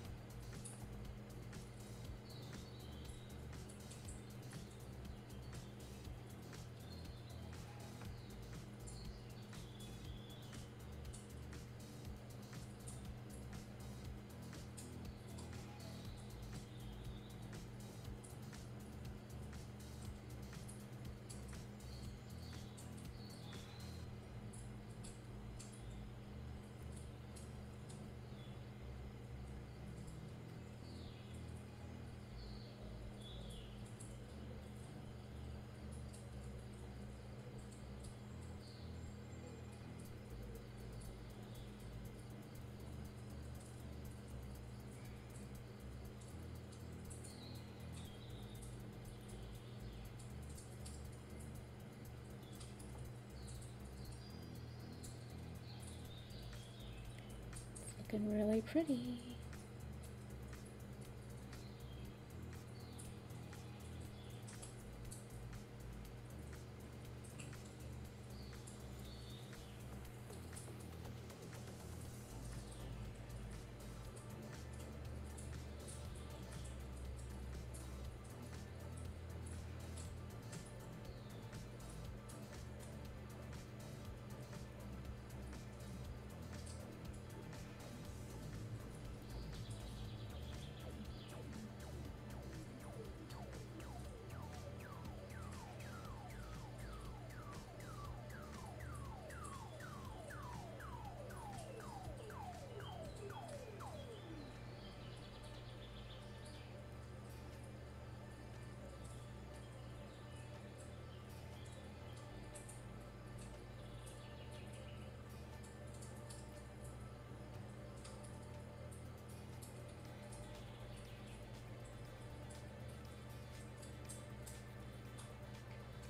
Looking really pretty.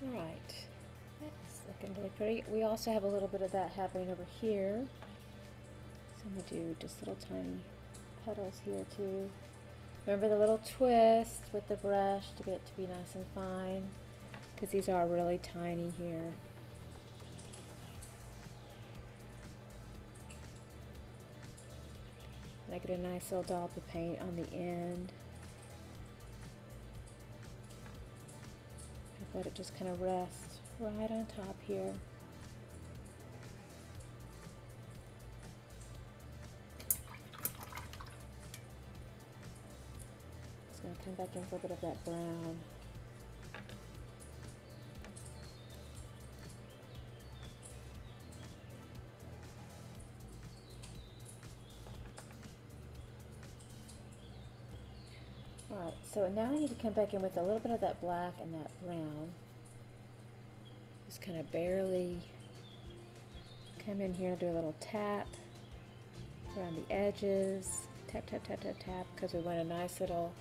All right, that's looking really pretty. We also have a little bit of that happening over here. So I'm going to do just little tiny petals here too. Remember the little twist with the brush to get it to be nice and fine, because these are really tiny here. And I get a nice little dollop of paint on the end. Let it just kind of rest right on top here. Just going to come back in with a bit of that brown. Alright, so now I need to come back in with a little bit of that black and that brown. Just kind of barely come in here and do a little tap around the edges. Tap, tap, tap, tap, tap, because we want a nice little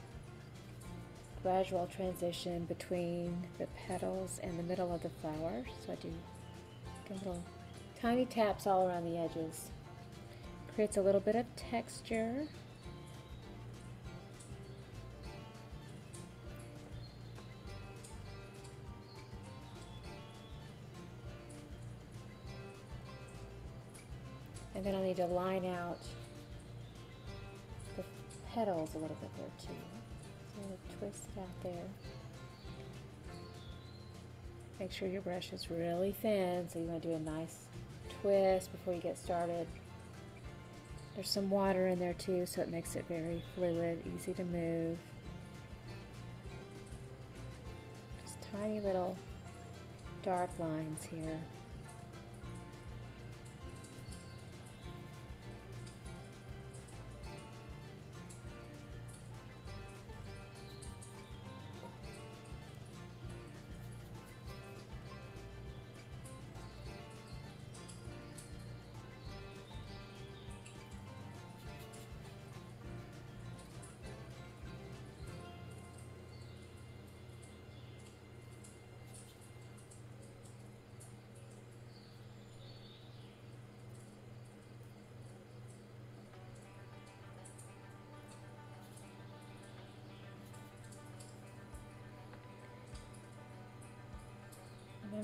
gradual transition between the petals and the middle of the flower. So I do little tiny taps all around the edges. Creates a little bit of texture. And then I'll need to line out the petals a little bit there too. So I'm going to twist it out there. Make sure your brush is really thin, so you want to do a nice twist before you get started. There's some water in there too, so it makes it very fluid, easy to move. Just tiny little dark lines here.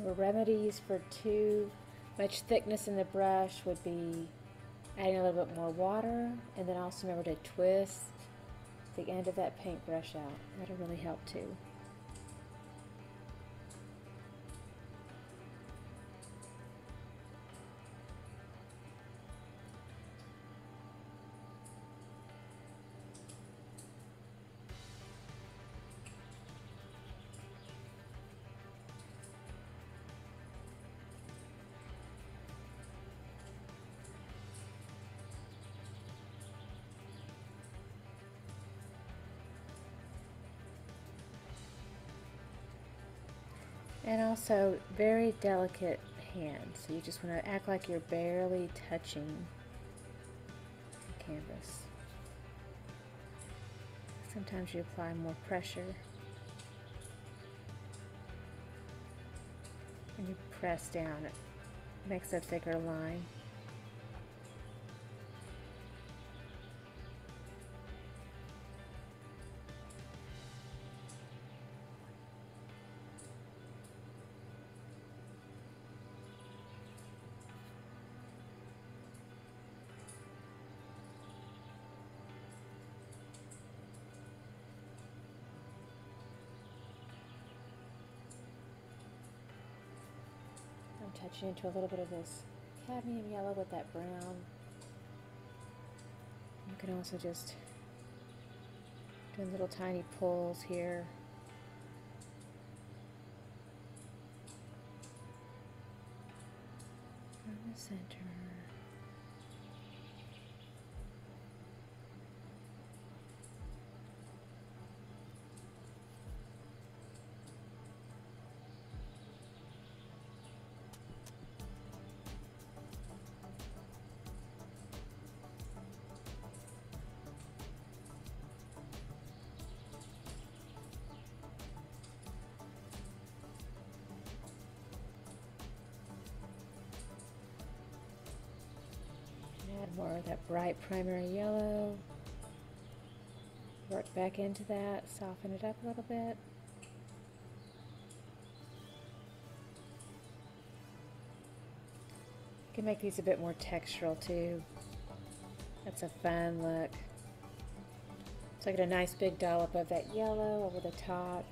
A remedies for too much thickness in the brush would be adding a little bit more water, and then also remember to twist the end of that paintbrush out. That'll really help too. And also very delicate hands, so you just want to act like you're barely touching the canvas. Sometimes you apply more pressure and you press down, it makes a thicker line. Touching into a little bit of this cadmium yellow with that brown. You can also just do little tiny pulls here. From the center. Add more of that bright primary yellow. Work back into that, soften it up a little bit. You can make these a bit more textural too. That's a fun look. So I get a nice big dollop of that yellow over the top.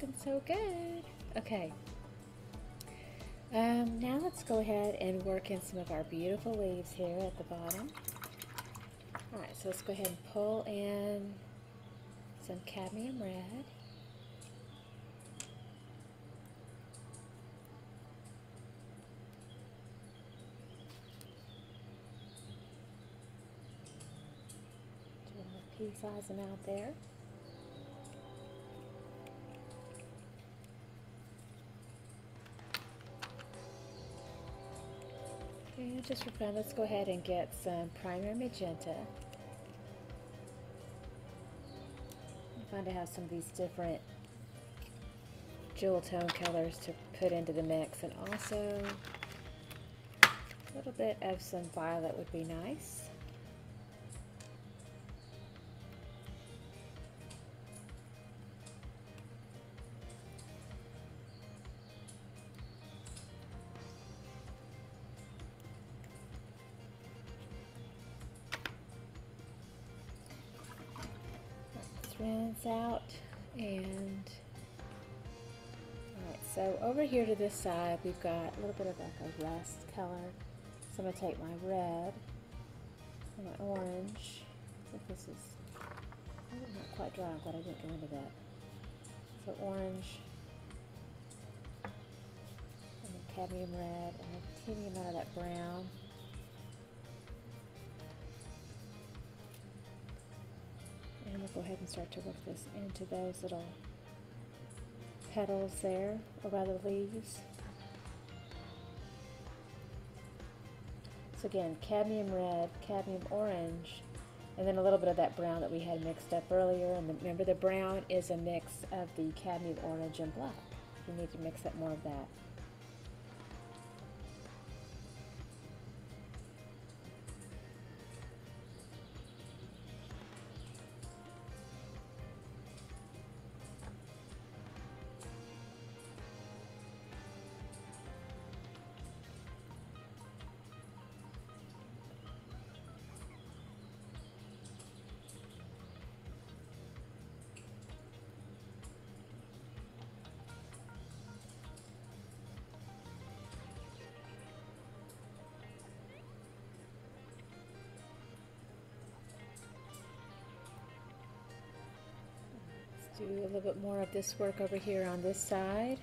Looking so good. Okay. Now let's go ahead and work in some of our beautiful leaves here at the bottom. Alright, so let's go ahead and pull in some Cadmium Red. Do a Pea Size out there. And just for fun, let's go ahead and get some primer Magenta. I find I have some of these different jewel tone colors to put into the mix, and also a little bit of some violet would be nice. Rinse out, and alright, so over here to this side we've got a little bit of like a rust color, so I'm going to take my red and my orange. I think this is not quite dry, I'm glad I didn't go into that. So orange, and then cadmium red, and a teeny amount of that brown. we'll go ahead and start to work this into those little petals there, or rather leaves. So again, cadmium red, cadmium orange, and then a little bit of that brown that we had mixed up earlier. And remember, the brown is a mix of the cadmium orange and black. You need to mix up more of that. Do a little bit more of this work over here on this side.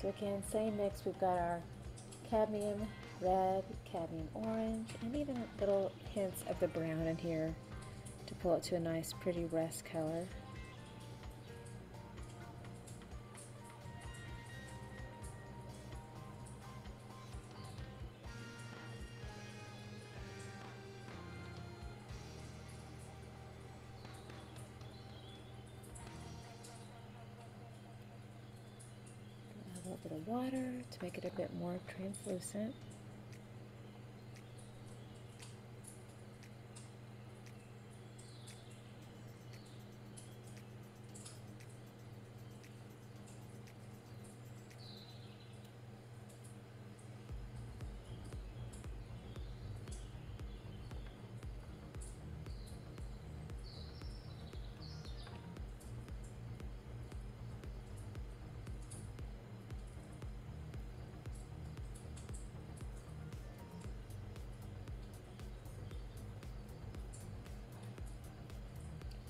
So again, same mix. We've got our cadmium red, cadmium orange, and even little hints of the brown in here to pull it to a nice pretty rust color. A little bit of water to make it a bit more translucent.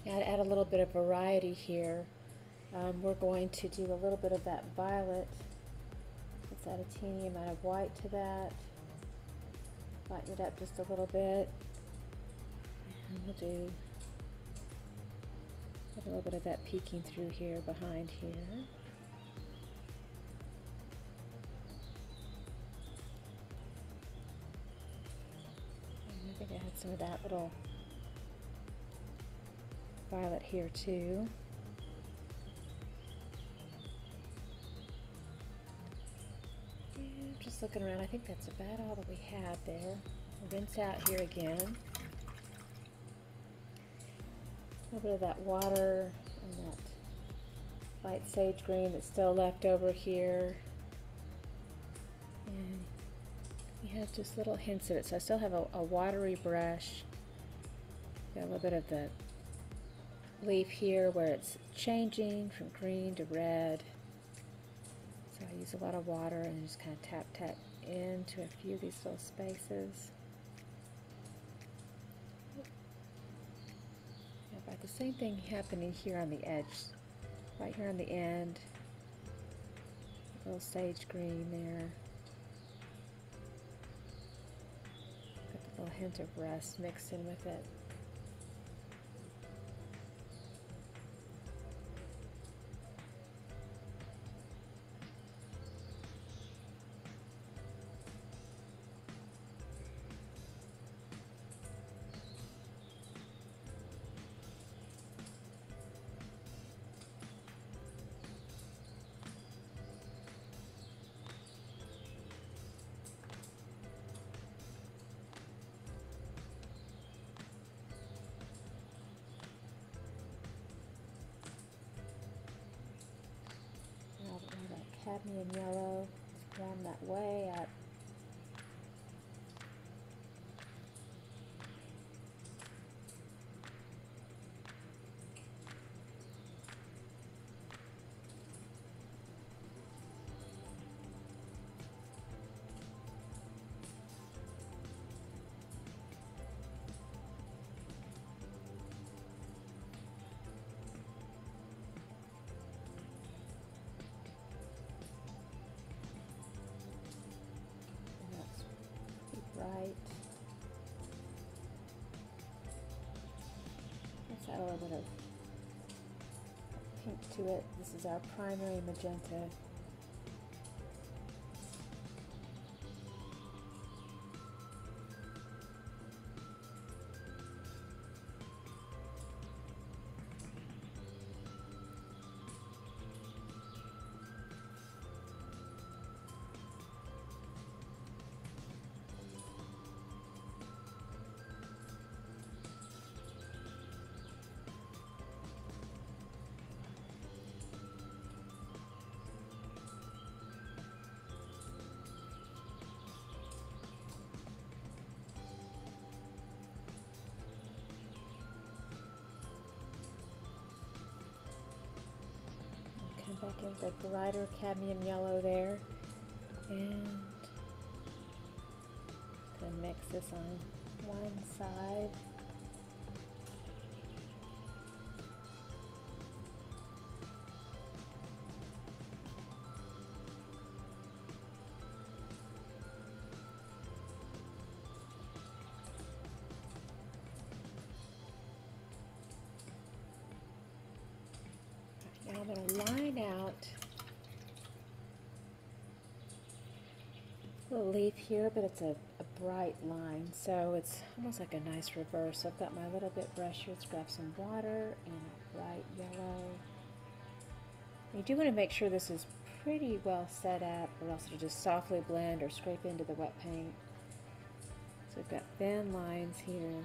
Now to add a little bit of variety here, we're going to do a little bit of that violet. Let's add a teeny amount of white to that. Lighten it up just a little bit. And we'll do a little bit of that peeking through here behind here. And I think I had some of that little violet here too. And just looking around, I think that's about all that we have there. Rinse out here again. A little bit of that water and that light sage green that's still left over here. And you have just little hints of it. So I still have a watery brush. Got a little bit of the leaf here where it's changing from green to red. So I use a lot of water and just kind of tap into a few of these little spaces. About the same thing happening here on the edge, right here on the end. A little sage green there. Got a little hint of rust mixed in with it. Cadmium yellow, warm that way up. add a little bit of pink to it. This is our primary magenta. Back in the brighter cadmium yellow there, and then mix this on one side. Now I'm going to line out a little leaf here, but it's a bright line, so it's almost like a nice reverse. So I've got my little bit brush here. Let's grab some water and a bright yellow. You do want to make sure this is pretty well set up, or else it'll just softly blend or scrape into the wet paint. So we've got thin lines here.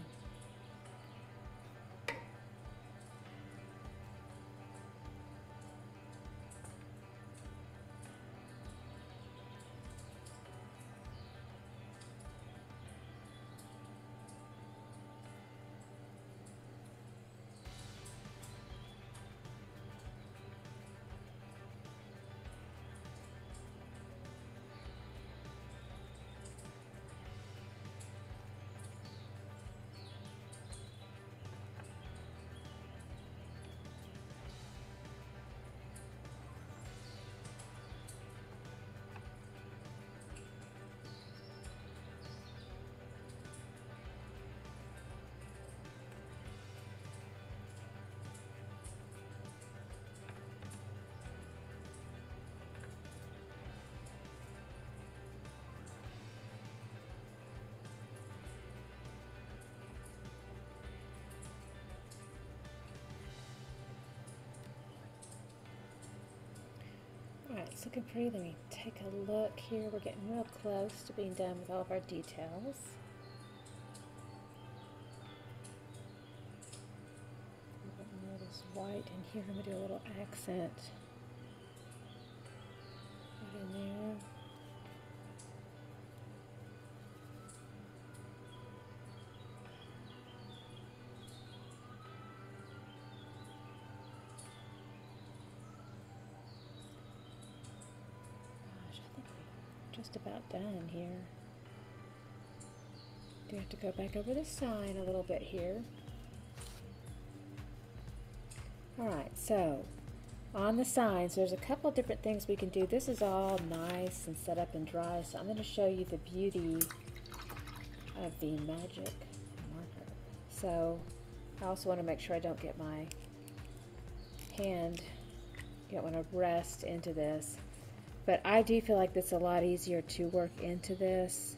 Alright, it's looking pretty. Let me take a look here. We're getting real close to being done with all of our details. A little more of this white in here. I'm going to do a little accent right in there. Just about done here. Do have to go back over the sign a little bit here. Alright, so on the signs there's a couple different things we can do. This is all nice and set up and dry, so I'm going to show you the beauty of the magic marker. So I also want to make sure I don't get my hand, don't want to rest into this. But I do feel like this is a lot easier to work into this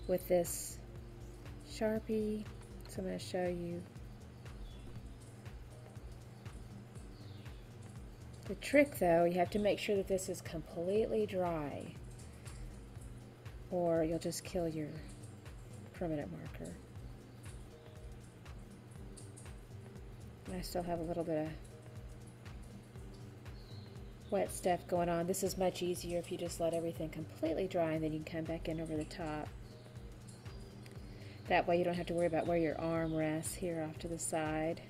with this Sharpie. So I'm going to show you. The trick though, you have to make sure that this is completely dry, or you'll just kill your permanent marker. And I still have a little bit of wet stuff going on. This is much easier if you just let everything completely dry and then you can come back in over the top. That way you don't have to worry about where your arm rests here off to the side.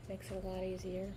Makes it a lot easier.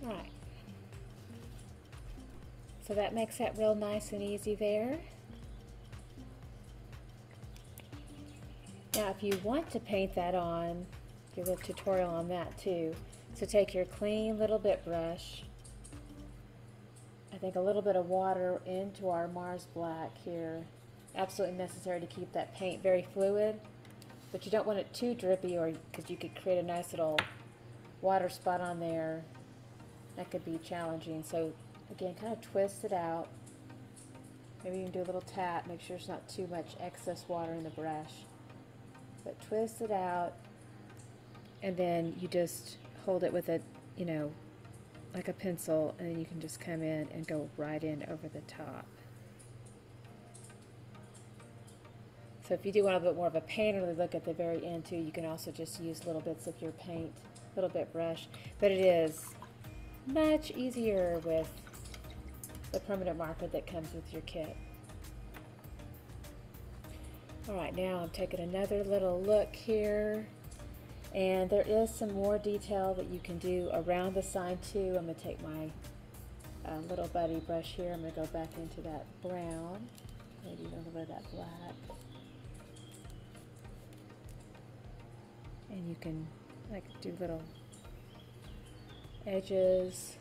Right. So that makes that real nice and easy there. Now if you want to paint that on, do a little tutorial on that too. So take your clean little bit brush, I think a little bit of water into our Mars Black here. Absolutely necessary to keep that paint very fluid, but you don't want it too drippy, or because you could create a nice little water spot on there. That could be challenging. So again, kind of twist it out. Maybe you can do a little tap, make sure there's not too much excess water in the brush. But twist it out, and then you just hold it with a, you know, like a pencil, and then you can just come in and go right in over the top. So if you do want a bit more of a painterly look at the very end too, you can also just use little bits of your paint, little bit brush. But it is much easier with the permanent marker that comes with your kit. Alright, now I'm taking another little look here, and there is some more detail that you can do around the sign too. I'm going to take my little buddy brush here. I'm going to go back into that brown, maybe a little bit of that black. And you can like do little edges.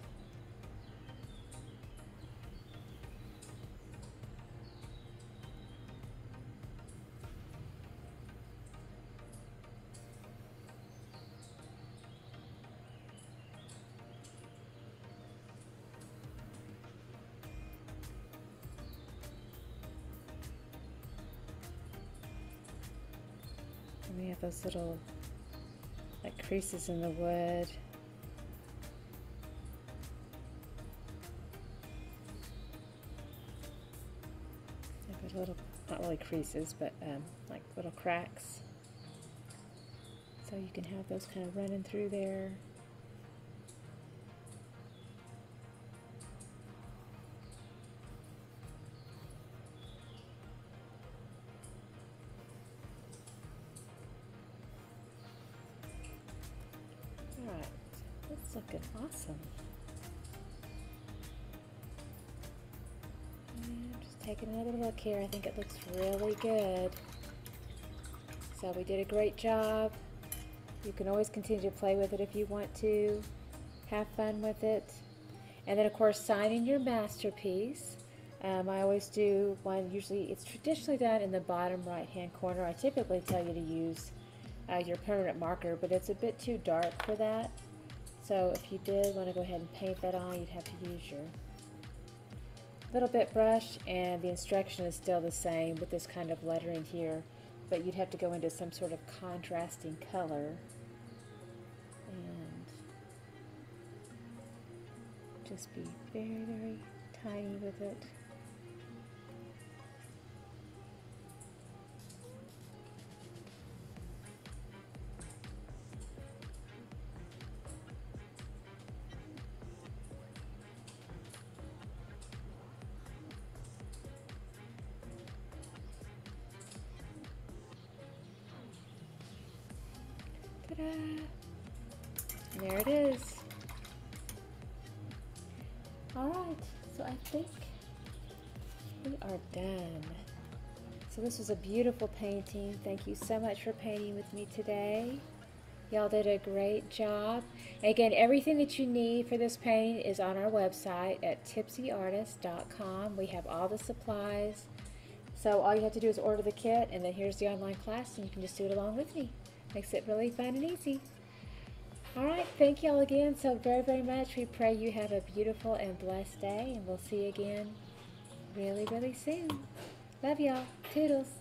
And we have those little like creases in the wood. Like a little, not really creases, but like little cracks. So you can have those kind of running through there. Alright, that's looking awesome. And just taking another look here. I think it looks really good. So we did a great job. You can always continue to play with it if you want to. Have fun with it. And then of course signing your masterpiece. I always do one, usually it's traditionally done in the bottom right hand corner. I typically tell you to use your permanent marker, but it's a bit too dark for that. So if you did want to go ahead and paint that on, you'd have to use your little bit brush, and the instruction is still the same with this kind of lettering here, but you'd have to go into some sort of contrasting color and just be very, very tiny with it. There it is. Alright, so I think we are done. So this was a beautiful painting. Thank you so much for painting with me today. Y'all did a great job. Again, everything that you need for this painting is on our website at tipsyartist.com. We have all the supplies. So all you have to do is order the kit, and then here's the online class, and you can just do it along with me. Makes it really fun and easy. Alright, thank y'all again so very, very much. We pray you have a beautiful and blessed day, and we'll see you again really, really soon. Love y'all. Toodles.